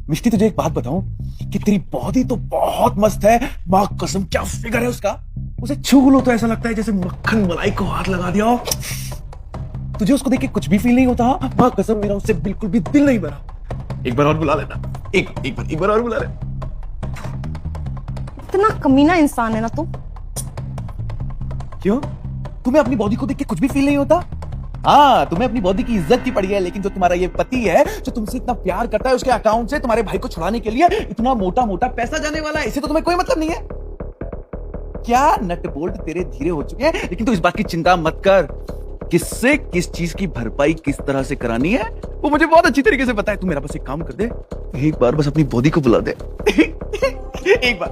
मिष्टी तुझे एक बात बताऊं कि तेरी बॉडी तो बहुत मस्त है, मां कसम क्या फिगर है उसका। उसे छू लो तो ऐसा लगता है जैसे मक्खन मलाई को हाथ लगा दिया हो। तुझे उसको देख के कुछ भी फील नहीं होता? मां कसम मेरा उससे बिल्कुल भी दिल नहीं भरा। एक बार और बुला लेना, एक बार और बुला ले। इतना कमीना इंसान है ना तू। क्यों, तुम्हें अपनी बॉडी को देख के कुछ भी फील नहीं होता? हाँ, तुम्हें अपनी बॉडी की इज्जत की पड़ी है, लेकिन जो तुम्हारा ये पति है जो तुमसे इतना प्यार करता है, उसके अकाउंट से तुम्हारे भाई को छुड़ाने के लिए इतना मोटा मोटा पैसा जाने वाला है, इससे तो तुम्हें कोई मतलब नहीं है। क्या नट बोल्ट तेरे धीरे हो चुके हैं, लेकिन तू इस बात की चिंता मत कर। किससे किस चीज की भरपाई किस तरह से करानी है वो मुझे बहुत अच्छी तरीके से पता है। तू मेरा बस एक काम कर दे, एक बार बस अपनी बॉडी को बुला दे। एक बार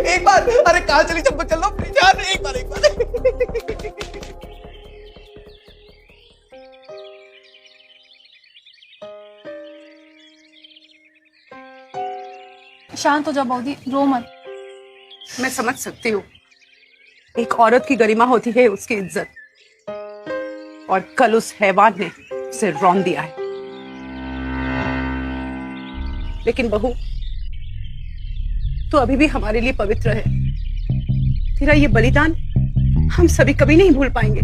एक बार, अरे कहां चली चंपक, चल लो प्लीज यार, एक बार शांत हो जा बॉडी, रो मत। मैं समझ सकती हूँ, एक औरत की गरिमा होती है उसकी इज्जत, और कल उस हैवान ने उसे रौंद दिया है। लेकिन बहू, तू अभी भी हमारे लिए पवित्र है। तेरा ये बलिदान हम सभी कभी नहीं भूल पाएंगे।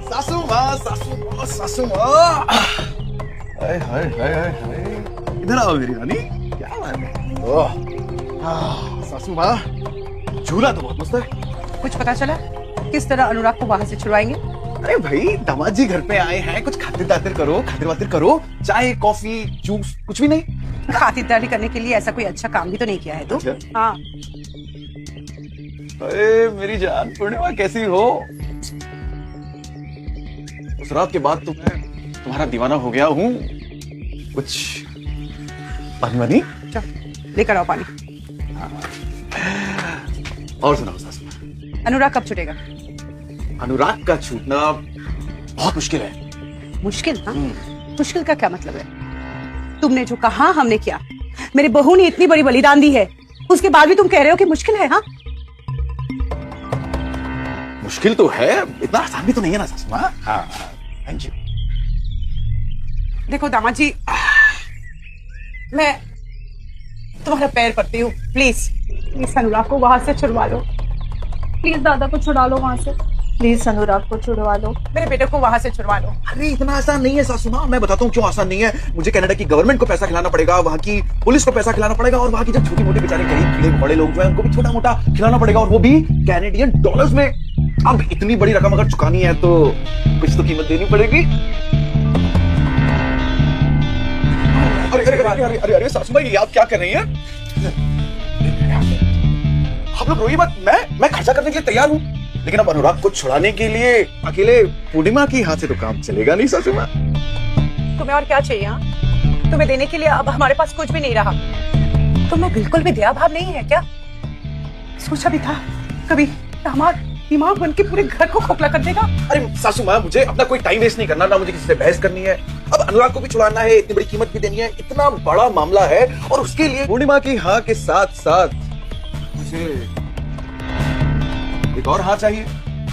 सासू माँ, सासू माँ, सासू माँ। हाय हाय हाय हाय, इधर आओ मेरी रानी, क्या बात है? ओह, सासू माँ, झूला तो बहुत मस्त है। कुछ पता चला किस तरह अनुराग को वहां से छुड़वाएंगे? अरे भाई, दामाद जी घर पे आए हैं, कुछ खातिर वातिर करो, चाय कॉफी जूस कुछ भी नहीं? खातिरदारी करने के लिए ऐसा कोई अच्छा काम भी तो नहीं किया है तू। अच्छा। हाँ। अरे मेरी जान पूर्णिमा, कैसी हो? उस रात के बाद तो मैं तुम्हारा दीवाना हो गया हूँ। कुछ पानी वानी लेकर आओ पानी। और सुनाओ सासू, अनुराग कब छूटेगा? अनुराग का छूटना बहुत मुश्किल है। मुश्किल? हाँ, मुश्किल का क्या मतलब है? तुमने जो कहा हमने किया। मेरी बहू ने इतनी बड़ी बलिदान दी है, उसके बाद भी तुम कह रहे हो कि मुश्किल है? हाँ, मुश्किल तो है, इतना आसान भी तो नहीं है ना सासू माँ। हाँ, थैंक यू। देखो दामाद जी, मैं तुम्हारा पैर पड़ती हूँ, प्लीज अनुराग को वहां से छुड़वा लो। प्लीज दादा को छुड़ा लो वहां से। प्लीज अनुराग को छुड़वा लो, मेरे बेटे को वहां से छुड़वा लो। अरे इतना आसान नहीं है सासू माँ, मैं बताता हूँ क्यों आसान नहीं है। मुझे कनाडा की गवर्नमेंट को पैसा खिलाना पड़ेगा, वहाँ की पुलिस को पैसा खिलाना पड़ेगा, और वहाँ की जो छोटी मोटी बेचारे गरीब कीड़े बड़े लोग जो है उनको भी छोटा मोटा खिलाना पड़ेगा, और वो भी कैनेडियन डॉलर्स में। अब इतनी बड़ी रकम अगर चुकानी है तो कुछ तो कीमत देनी पड़ेगी। अरे अरे अरे अरे अरे अरे सासू भाई, आप क्या कर रही हैं? आप लोग रोइए मत, मैं खर्चा करने के लिए तैयार हूँ, लेकिन अब अनुराग को छुड़ाने के लिए अकेले पूर्णिमा की हाथ से तो काम चलेगा नहीं सासू माँ। तुम्हें और क्या चाहिए? हाँ, तुम्हें देने के लिए अब हमारे पास कुछ भी नहीं रहा। तुम्हें बिल्कुल भी दया भाव नहीं है क्या? सोचा भी था कभी दामाद दिमाग बन के पूरे घर को खोखला कर देगा। अरे सासू माँ, मुझे अपना कोई टाइम वेस्ट नहीं करना, ना मुझे किसी से बहस करनी है। अब अनुराग को भी छुड़ाना है, इतनी बड़ी कीमत भी देनी है, इतना बड़ा मामला है, और उसके लिए पूर्णिमा की हाँ के साथ साथ मुझे एक और हाँ चाहिए।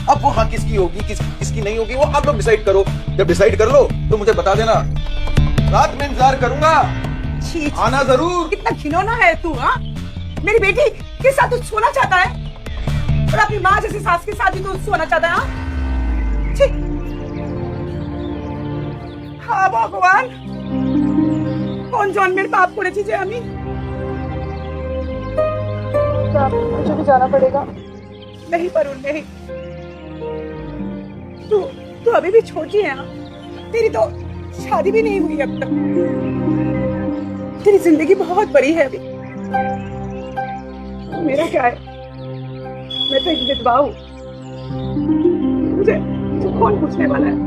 अब वो हाँ किसकी होगी, किसकी नहीं होगी, वो आप लोग डिसाइड करो। जब डिसाइड कर लो तो मुझे बता देना, रात में इंतजार करूंगा, आना जरूर। कितना घिनौना है तू। हाँ, मेरी बेटी के साथ तू सोना चाहता है और अपनी माँ जैसी सास के साथ भी तू सोना चाहता है। हाँ भगवान, कौन जॉन मेरे बाप को चीजें हमी मुझे भी जाना पड़ेगा। नहीं परुण नहीं, तू अभी भी छोटी है। तेरी तो शादी भी नहीं हुई अब तक। तेरी जिंदगी बहुत बड़ी है अभी। मेरा क्या है, मैं तो एक विधवा हूँ। मुझे कौन पूछने वाला है?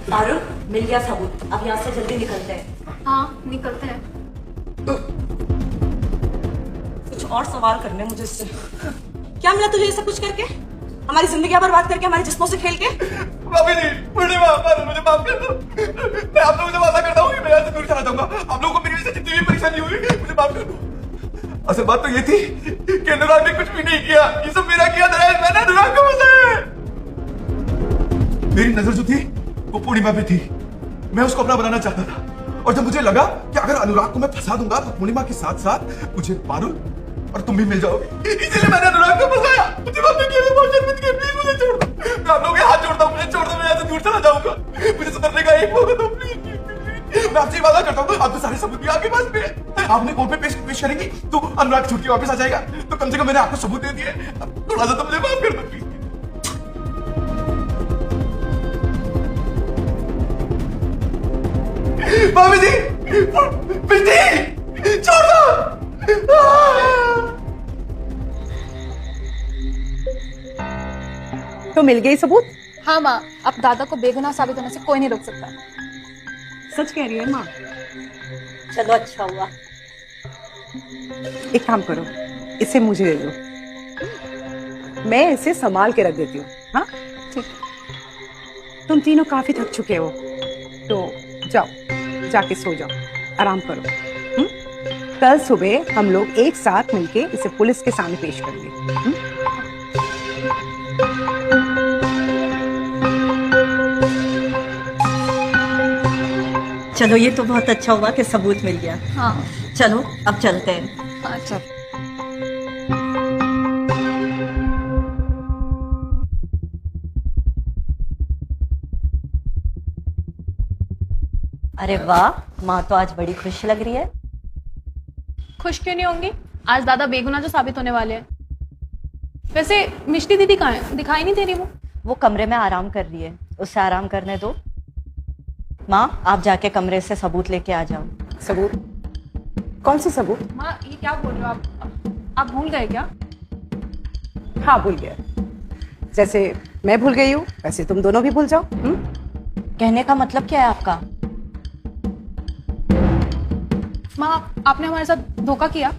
आरुण, मिल गया सबूत, अब यहाँ से जल्दी निकलते हैं। हाँ निकलते हैं। कुछ और सवाल करने मुझे इससे। क्या मिला तुझे ये सब कुछ करके? हमारी जिंदगी बर्बाद करके, हमारे जिस्मों से खेल के? भाभी जी, पूर्णिमा, मुझे माफ कर दो। मैं आप लोगों से वादा करता हूँ कि मैं यहाँ से दूर चला जाऊंगा। आप लोगों को मेरी वजह से जितनी भी परेशानी हुई, मुझे माफ कर दो। असल बात तो ये थी कि अनुराग ने कुछ भी नहीं किया, ये सब मेरा किया था। मैंने अनुराग को फंसाया। मेरी नजर जो थी वो पूर्णिमा पे थी, मैं उसको अपना बनाना चाहता था, और जब मुझे लगा कि अगर अनुराग को मैं फंसा दूंगा तो पूर्णिमा के साथ साथ मुझे पारुल और तुम भी मिल जाओगे, इसलिए मैंने अनुराग को फंसाया। मुझे माफ कीजिए, मैं बहुत शर्मिंदा हूं, प्लीज मुझे छोड़ दो। मैं आप लोगों के हाथ जोड़ता हूं, मुझे छोड़ दो, मैं यहाँ से दूर चला जाऊंगा। मुझे सुधरने का एक मौका दो प्लीज। मैं आपसे वादा करता हूँ, आपके सारे सबूत भी आपके पास में है। आपने कोर्ट में पेश करेंगी तो अनुराग छूट के वापस आ जाएगा। तो कम से कम मैंने आपको सबूत दे दिए, थोड़ा सा तो मुझे माफ कर दो प्लीज। भाभी जी, बिल्टी छोड़ दो। तो मिल गई सबूत? हाँ माँ, अब दादा को बेगुनाह साबित होने से कोई नहीं रोक सकता। सच कह रही है माँ। चलो अच्छा हुआ। एक काम करो, इसे मुझे दे दो, मैं इसे संभाल के रख देती हूँ। हाँ ठीक। तुम तीनों काफी थक चुके हो, तो जाओ, जाके सो जाओ, आराम करो। कल सुबह हम लोग एक साथ मिलके इसे पुलिस के सामने पेश करेंगे। चलो, ये तो बहुत अच्छा हुआ कि सबूत मिल गया। हाँ चलो अब चलते हैं। हाँ चल। अरे वाह, माँ तो आज बड़ी खुश लग रही है। खुश क्यों नहीं होंगी? आज दादा बेगुनाह जो साबित होने वाले हैं। वैसे मिष्टी दीदी कहाँ है? दिखाई नहीं दे रही वो कमरे में आराम कर रही है, उससे आराम करने दो। माँ, आप जाके कमरे से सबूत लेके आ जाओ। सबूत? कौन सी सबूत? माँ ये क्या बोल रहे हो आप भूल गए क्या? हाँ भूल गया। जैसे मैं भूल गई हूँ वैसे तुम दोनों भी भूल जाओ। कहने का मतलब क्या है आपका? माँ, आपने हमारे साथ धोखा किया।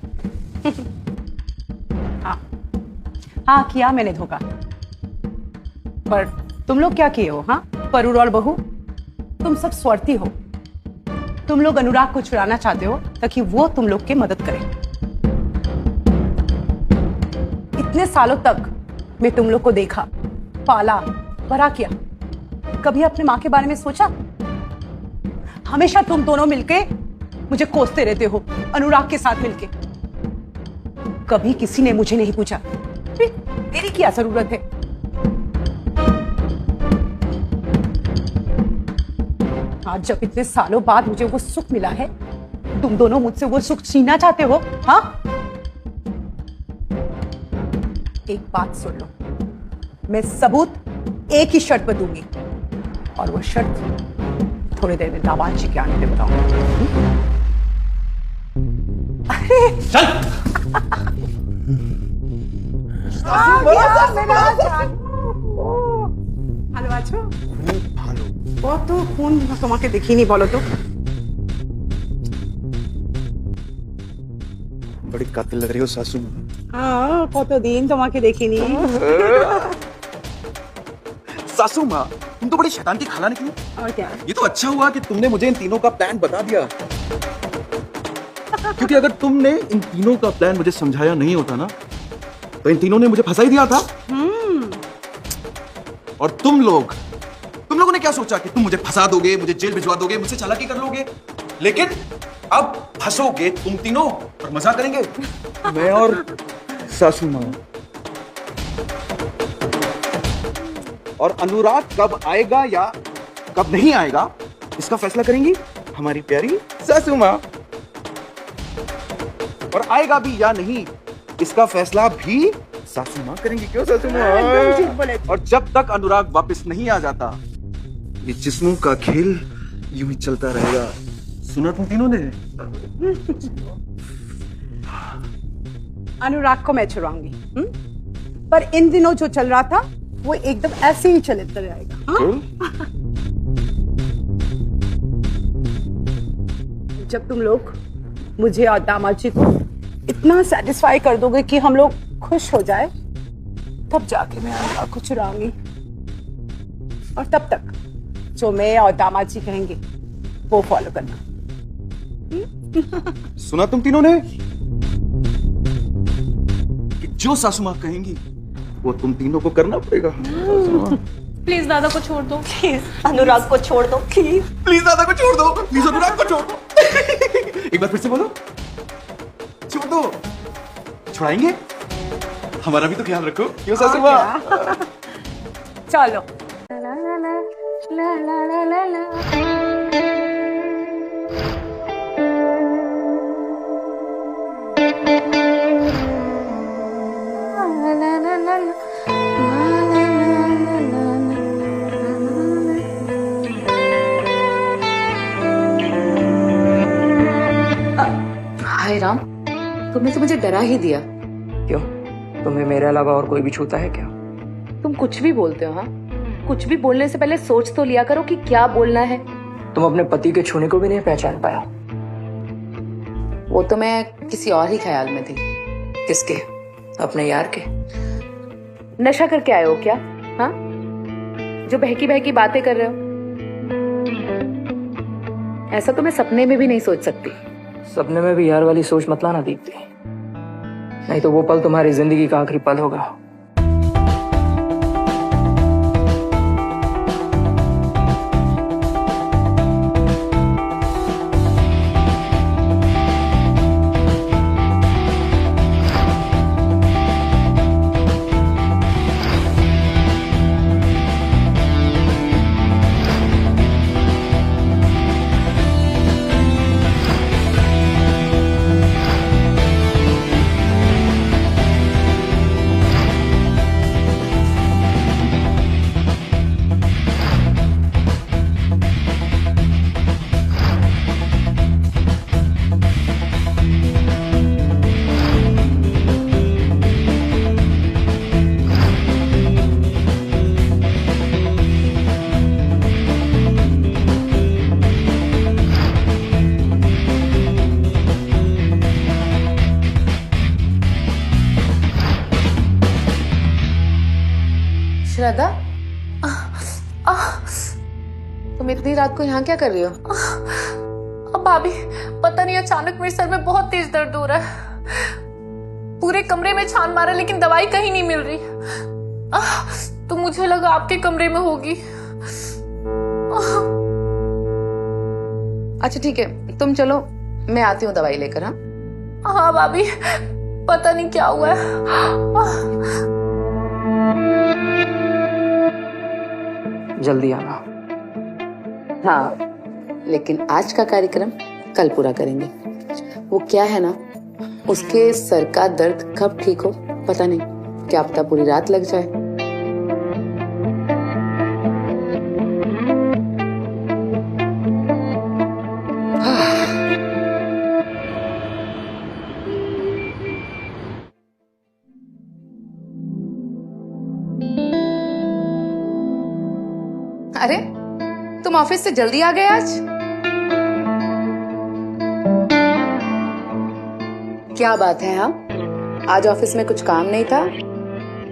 हाँ किया मैंने धोखा, पर तुम लोग क्या किए हो? हाँ, परुर और बहू, तुम सब स्वार्थी हो। तुम लोग अनुराग को छुड़ाना चाहते हो ताकि वो तुम लोग की मदद करे। इतने सालों तक मैं तुम लोग को देखा, पाला, बड़ा किया। कभी अपने माँ के बारे में सोचा? हमेशा तुम दोनों मिलके मुझे कोसते रहते हो, अनुराग के साथ मिलके। कभी किसी ने मुझे नहीं पूछा तेरी क्या जरूरत है। आज जब इतने सालों बाद मुझे वो सुख मिला है, तुम दोनों मुझसे वो सुख छीनना चाहते हो? हाँ, एक बात सुन लो, मैं सबूत एक ही शर्त पर दूंगी, और वो शर्त थोड़ी देर में दामाद जी के आने पे बताऊंगी। अरे चल। हेलो आजो। वो तो फोन তোমাকে দেখি নি বলো তো। बड़ी कातिल लग रही हो सासू। हाँ কতদিন তোমাকে দেখিনি। सासू माँ, तुम तो बड़ी शैतान की खाला निकली। और क्या? ये तो अच्छा हुआ कि तुमने मुझे इन तीनों का प्लान बता दिया, क्योंकि अगर तुमने इन तीनों का प्लान मुझे समझाया नहीं होता ना, तो इन तीनों ने मुझे फंसा ही दिया था। और तुम लोगों ने क्या सोचा कि तुम मुझे फंसा दोगे, मुझे जेल भिजवा दोगे, मुझसे चालाकी कर लोगे, लेकिन अब फंसोगे तुम तीनों और मजा करेंगे मैं और सासू माँ। और अनुराग कब आएगा या कब नहीं आएगा, इसका फैसला करेंगी हमारी प्यारी सासू माँ। और आएगा भी या नहीं, इसका फैसला भी सासू माँ करेंगी। क्यों सासू माँ? और जब तक अनुराग वापस नहीं आ जाता, ये जिस्मों का खेल यूं ही चलता रहेगा। सुना तुम तीनों ने? अनुराग को मैं छुड़ाऊंगी, पर इन दिनों जो चल रहा था वो एकदम ऐसे ही चलता रहेगा। जब तुम लोग मुझे और दामाद जी को इतना सेटिस्फाई कर दोगे कि हम लोग खुश हो जाए, तब जाके मैं अनुराग को छुड़ाऊंगी। और तब तक जो मैं और दामाद जी कहेंगे वो फॉलो करना। सुना तुम तीनों ने कि जो सासू माँ कहेंगी वो तुम तीनों को करना पड़ेगा। प्लीज दादा को छोड़ दो, प्लीज अनुराग को छोड़ दो, प्लीज प्लीज दादा को छोड़ दो, प्लीज अनुराग को छोड़ दो। एक बार फिर से बोलो, छोड़ दो। छुड़ाएंगे, हमारा भी तो ख्याल रखो। क्यों सासू माँ? चलो। हाय राम, तुमने तो मुझे डरा ही दिया। क्यों, तुम्हें मेरे अलावा और कोई भी छूता है क्या? तुम कुछ भी बोलते हो। हाँ, कुछ भी बोलने से पहले सोच तो लिया करो कि क्या बोलना है। तुम अपने पति के छूने को भी नहीं पहचान पाया। वो तो मैं किसी और ही ख्याल में थी। किसके? अपने यार के? नशा करके आए हो क्या? हाँ, जो बहकी बहकी बातें कर रहे हो, ऐसा तो मैं सपने में भी नहीं सोच सकती। सपने में भी यार वाली सोच मत लाना दीप्ति, नहीं तो वो पल तुम्हारी जिंदगी का आखिरी पल होगा। श्रद्धा, तुम इतनी रात को यहाँ क्या कर रही हो? अब भाभी, पता नहीं अचानक मेरे सर में बहुत तेज दर्द हो रहा है। पूरे कमरे में छान मारा लेकिन दवाई कहीं नहीं मिल रही। तो मुझे लगा आपके कमरे में होगी। अच्छा ठीक है, तुम चलो, मैं आती हूँ दवाई लेकर। हाँ भाभी, पता नहीं क्या हुआ है। जल्दी आना। हाँ, लेकिन आज का कार्यक्रम कल पूरा करेंगे। वो क्या है ना, उसके सर का दर्द कब ठीक हो पता नहीं, क्या पता पूरी रात लग जाए। अरे तुम ऑफिस से जल्दी आ गए आज? क्या बात है? हाँ, आज ऑफिस में कुछ काम नहीं था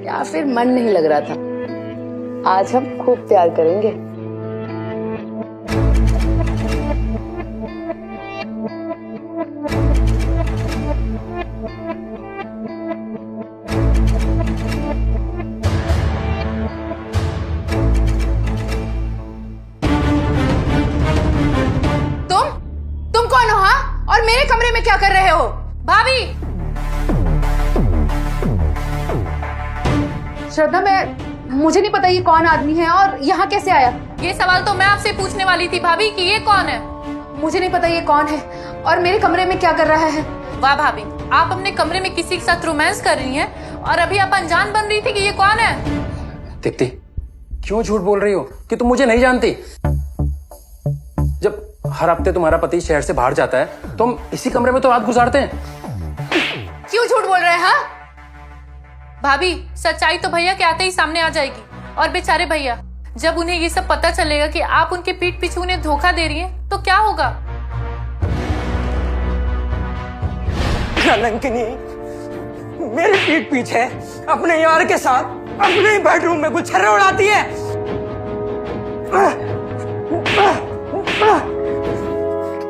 या फिर मन नहीं लग रहा था? आज हम खूब प्यार करेंगे। तुम कौन हो? हाँ, और मेरे कमरे में क्या कर रहे हो? भाभी! श्रद्धा, मुझे नहीं पता ये कौन आदमी है और यहाँ कैसे आया। ये सवाल तो मैं आपसे पूछने वाली थी भाभी कि ये कौन है। मुझे नहीं पता ये कौन है और मेरे कमरे में क्या कर रहा है। वाह भाभी, आप अपने कमरे में किसी के साथ रोमांस कर रही हैं और अभी आप अनजान बन रही थी कि ये कौन है। दीप्ति, क्यों झूठ बोल रही हो कि तुम मुझे नहीं जानती? जब हर हफ्ते तुम्हारा पति शहर से बाहर जाता है तो हम इसी कमरे में तो रात गुजारते हैं। क्यों झूठ बोल रहे हैं? हाँ भाभी, सच्चाई तो भैया के आते ही सामने आ जाएगी। और बेचारे भैया, जब उन्हें ये सब पता चलेगा कि आप उनके पीठ पीछे उन्हें धोखा दे रही हैं, तो क्या होगा? कलंकिनी मेरे पीठ पीछे अपने यार के साथ अपने ही बेडरूम में गुलछर्रे उड़ाती है।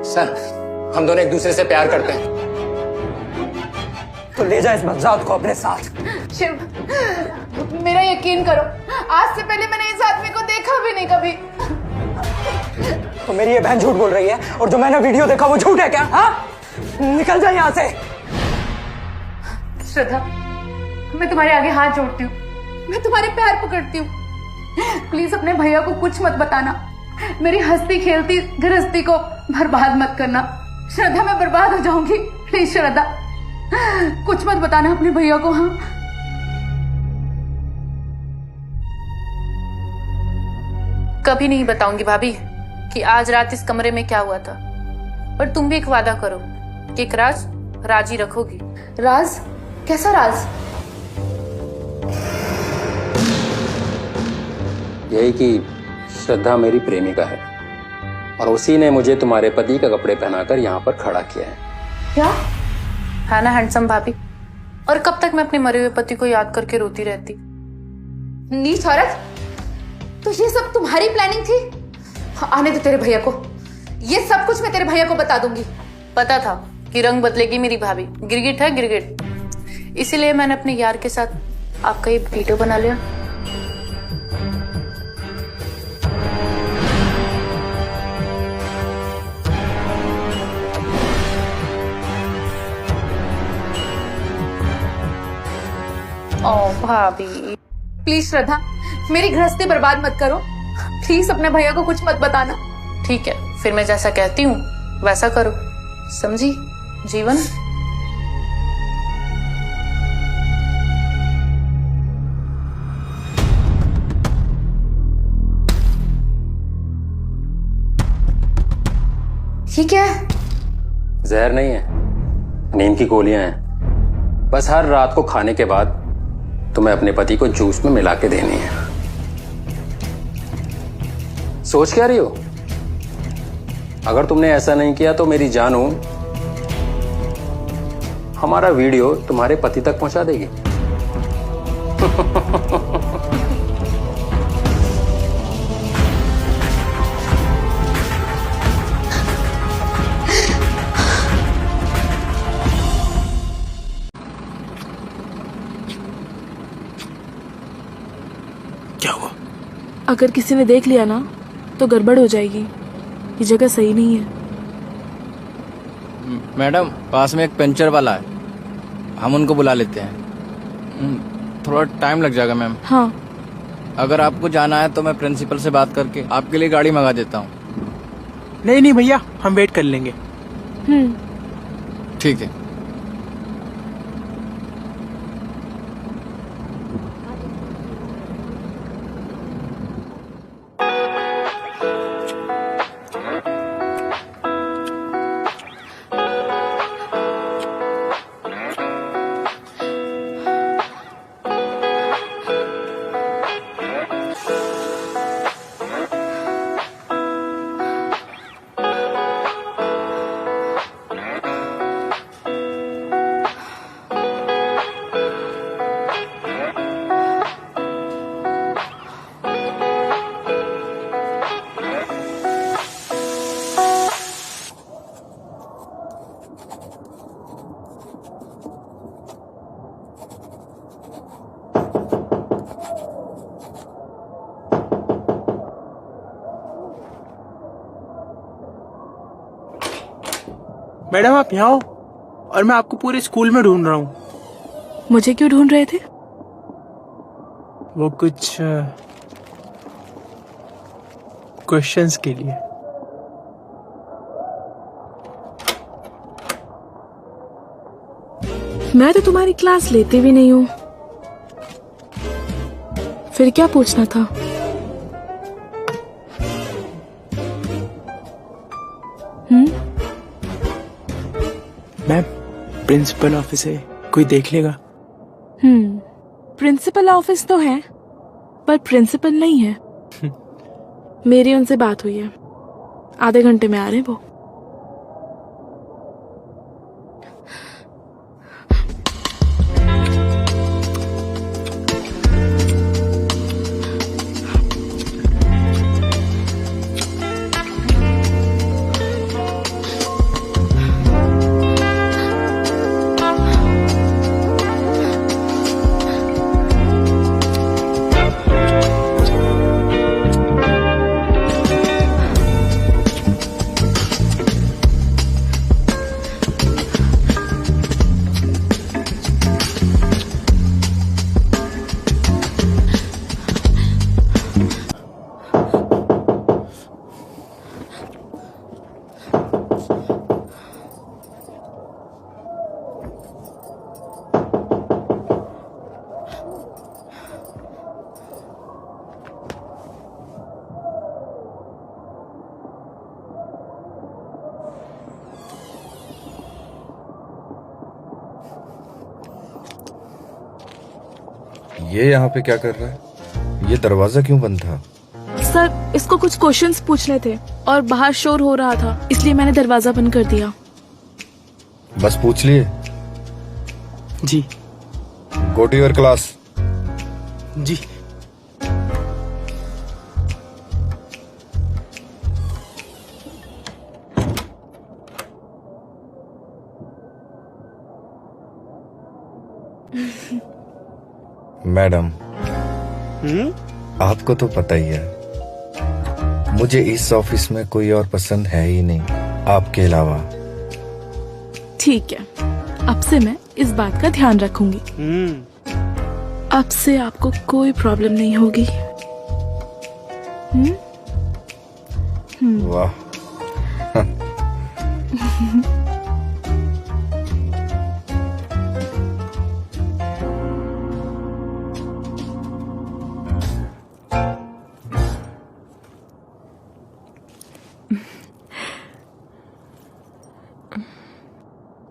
सर, हम दोनों एक दूसरे से प्यार करते हैं, तो ले जा इस बदजात को अपने साथ। शिव, मेरा यकीन करो, आज से पहले मैंने इस आदमी को देखा भी नहीं कभी। तो मेरी ये बहन झूठ बोल रही है और जो मैंने वीडियो देखा वो झूठ है क्या? हाँ, निकल जा यहाँ से। श्रद्धा, मैं तुम्हारे आगे हाथ जोड़ती हूँ, मैं तुम्हारे पैर पकड़ती हूँ। प्लीज अपने भैया को कुछ मत बताना। मेरी हंसती खेलती गृहस्थी को बर्बाद मत करना। श्रद्धा, मैं बर्बाद हो जाऊंगी। प्लीज श्रद्धा, कुछ मत बताना अपने भैया को। हाँ, कभी नहीं बताऊंगी भाभी कि आज रात इस कमरे में क्या हुआ था। पर तुम भी एक वादा करो कि एक राज ही रखोगी। राज? कैसा राज? यही कि श्रद्धा मेरी प्रेमिका है और उसी ने मुझे तुम्हारे पति का कपड़े पहनाकर यहाँ पर खड़ा किया है। क्या? है ना हैंडसम भाभी? और कब तक मैं अपने मरे हुए पति को याद करके रोती रहती? नीच औरत, तो ये सब तुम्हारी प्लानिंग थी? आने दो तेरे भैया को, ये सब कुछ मैं तेरे भैया को बता दूंगी। पता था कि रंग बदलेगी मेरी भाभी, गिरगिट है गिरगिट। इसीलिए मैंने अपने यार के साथ आपका ये वीडियो बना लिया। ओ भाभी, प्लीज श्रद्धा, मेरी गृहस्थी बर्बाद मत करो। प्लीज अपने भैया को कुछ मत बताना। ठीक है, फिर मैं जैसा कहती हूँ वैसा करो, समझी जीवन? ये क्या है? जहर नहीं है, नींद की गोलियां हैं। बस हर रात को खाने के बाद तुम्हें अपने पति को जूस में मिला के देनी है। सोच क्या रही हो? अगर तुमने ऐसा नहीं किया तो मेरी जानू हमारा वीडियो तुम्हारे पति तक पहुंचा देगी। क्या हुआ? अगर किसी ने देख लिया ना तो गड़बड़ हो जाएगी। ये जगह सही नहीं है। मैडम, पास में एक पंचर वाला है, हम उनको बुला लेते हैं। थोड़ा टाइम लग जाएगा मैम। हाँ, अगर आपको जाना है तो मैं प्रिंसिपल से बात करके आपके लिए गाड़ी मंगा देता हूँ। नहीं भैया, हम वेट कर लेंगे। ठीक है। मैडम आप यहाँ हो और मैं आपको पूरे स्कूल में ढूंढ रहा हूँ। मुझे क्यों ढूंढ रहे थे? वो कुछ क्वेश्चंस के लिए। मैं तो तुम्हारी क्लास लेती भी नहीं हूँ, फिर क्या पूछना था? मैम प्रिंसिपल ऑफिस है, कोई देख लेगा? प्रिंसिपल ऑफिस तो है पर प्रिंसिपल नहीं है। मेरी उनसे बात हुई है, आधे घंटे में आ रहे हैं वो। ये यहाँ पे क्या कर रहा है? ये दरवाजा क्यों बंद था? सर, इसको कुछ क्वेश्चंस पूछने थे और बाहर शोर हो रहा था, इसलिए मैंने दरवाजा बंद कर दिया। बस पूछ लिए? जी। Go to your class. जी। मैडम, आपको तो पता ही है मुझे इस ऑफिस में कोई और पसंद है ही नहीं आपके अलावा। ठीक है, अब से मैं इस बात का ध्यान रखूंगी। अब से आपको कोई प्रॉब्लम नहीं होगी। वाह।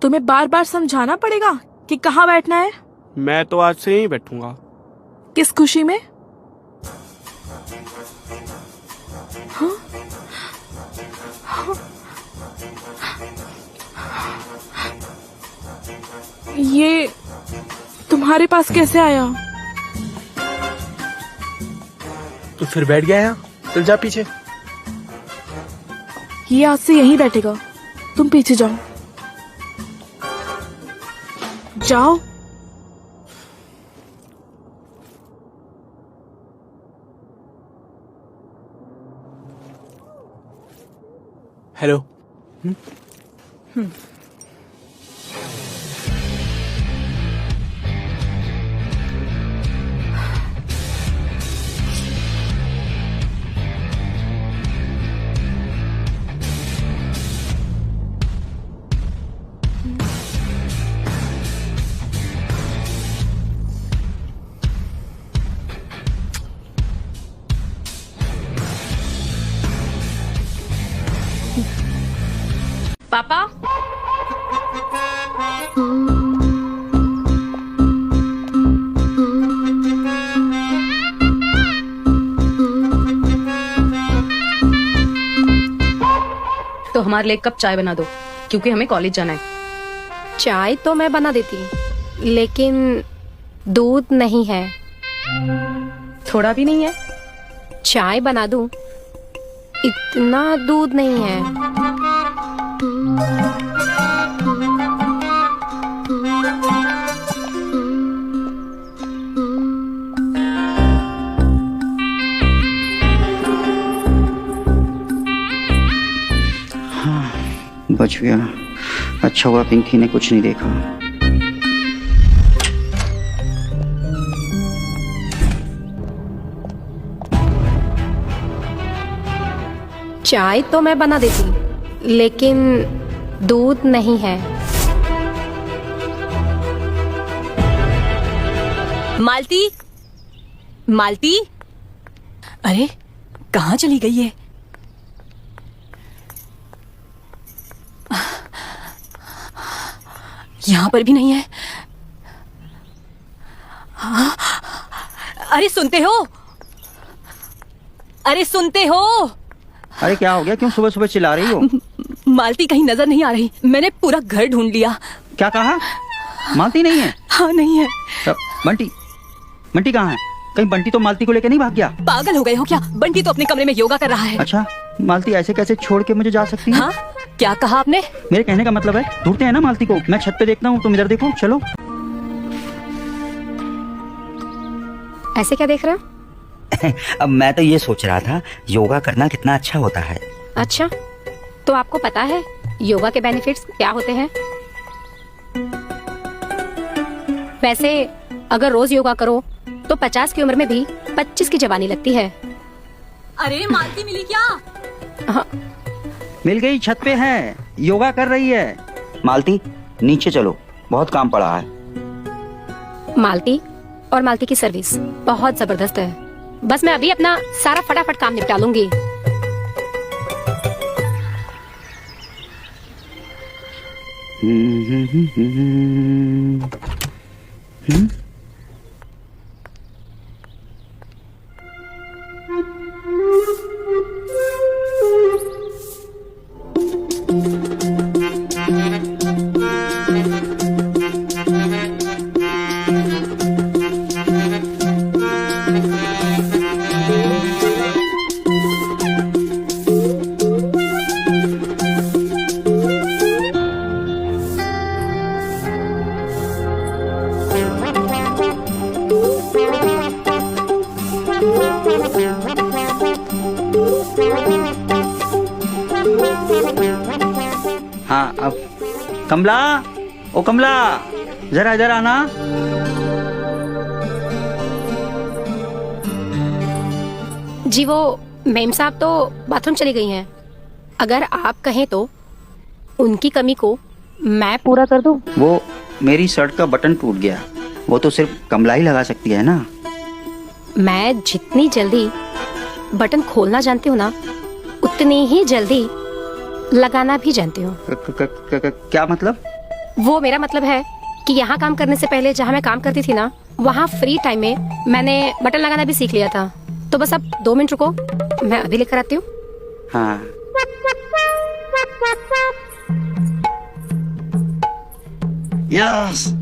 तुम्हें बार बार समझाना पड़ेगा कि कहाँ बैठना है। मैं तो आज से ही बैठूंगा। किस खुशी में? हाँ? हाँ? ये तुम्हारे पास कैसे आया? तो फिर बैठ गया यहाँ, चल जा पीछे। ये आज से यहीं बैठेगा, तुम पीछे जाओ। जाओ। हेलो। पापा, तो हमारे लिए एक कप चाय बना दो, क्योंकि हमें कॉलेज जाना है। चाय तो मैं बना देती हूँ, लेकिन दूध नहीं है। थोड़ा भी नहीं है? चाय बना दूं, इतना दूध नहीं है। बच गया। अच्छा हुआ पिंकी ने कुछ नहीं देखा। चाय तो मैं बना देती, लेकिन दूध नहीं है। मालती, मालती, अरे कहाँ चली गई है? यहाँ पर भी नहीं है। हाँ? अरे सुनते हो? अरे सुनते हो? अरे क्या हो गया, क्यों सुबह सुबह चिल्ला रही हो? मालती कहीं नजर नहीं आ रही। मैंने पूरा घर ढूंढ लिया। क्या कहा? मालती नहीं है? हाँ नहीं है। बंटी, बंटी कहाँ है? कहीं बंटी तो मालती को लेकर नहीं भाग गया? पागल हो गए हो क्या? बंटी तो अपने कमरे में योगा कर रहा है। अच्छा, मालती ऐसे कैसे छोड़ के मुझे जा सकती है? हाँ? क्या कहा आपने? मेरे कहने का मतलब है ढूंढते हैं ना मालती को। मैं छत पे देखता हूँ, तुम इधर देखो। चलो। ऐसे क्या देख रहे हो? अब मैं तो ये सोच रहा था योगा करना कितना अच्छा होता है। अच्छा, तो आपको पता है योगा के बेनिफिट्स क्या होते हैं? वैसे अगर रोज योगा करो तो 50 की उम्र में भी 25 की जवानी लगती है। अरे मालती मिली क्या? हाँ। मिल गई, छत पे है, योगा कर रही है। मालती नीचे चलो, बहुत काम पड़ा है। मालती और मालती की सर्विस बहुत जबरदस्त है। बस मैं अभी अपना सारा फटाफट काम निपटा लूंगी। हाँ, अब कमला, ओ कमला, जरा इधर आना। जी वो मेम साहब तो बाथरूम चली गई हैं। अगर आप कहें तो उनकी कमी को मैं पूरा कर दूं। वो मेरी शर्ट का बटन टूट गया, वो तो सिर्फ कमला ही लगा सकती है ना। मैं जितनी जल्दी बटन खोलना जानती हूँ ना, उतनी ही जल्दी लगाना भी जानती हूँ। क्या मतलब? वो मेरा मतलब है कि यहाँ काम करने से पहले जहाँ मैं काम करती थी ना, वहाँ फ्री टाइम में मैंने बटन लगाना भी सीख लिया था। तो बस अब 2 मिनट रुको, मैं अभी लेकर आती हूँ। हाँ। यस।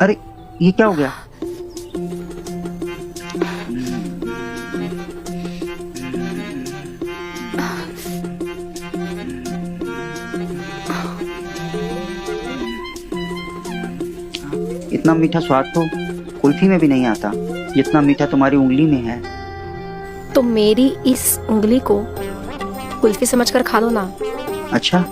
अरे ये क्या हो गया? इतना मीठा स्वाद तो कुल्फी में भी नहीं आता, जितना मीठा तुम्हारी उंगली में है। तो मेरी इस उंगली को कुल्फी समझकर खा लो ना। अच्छा,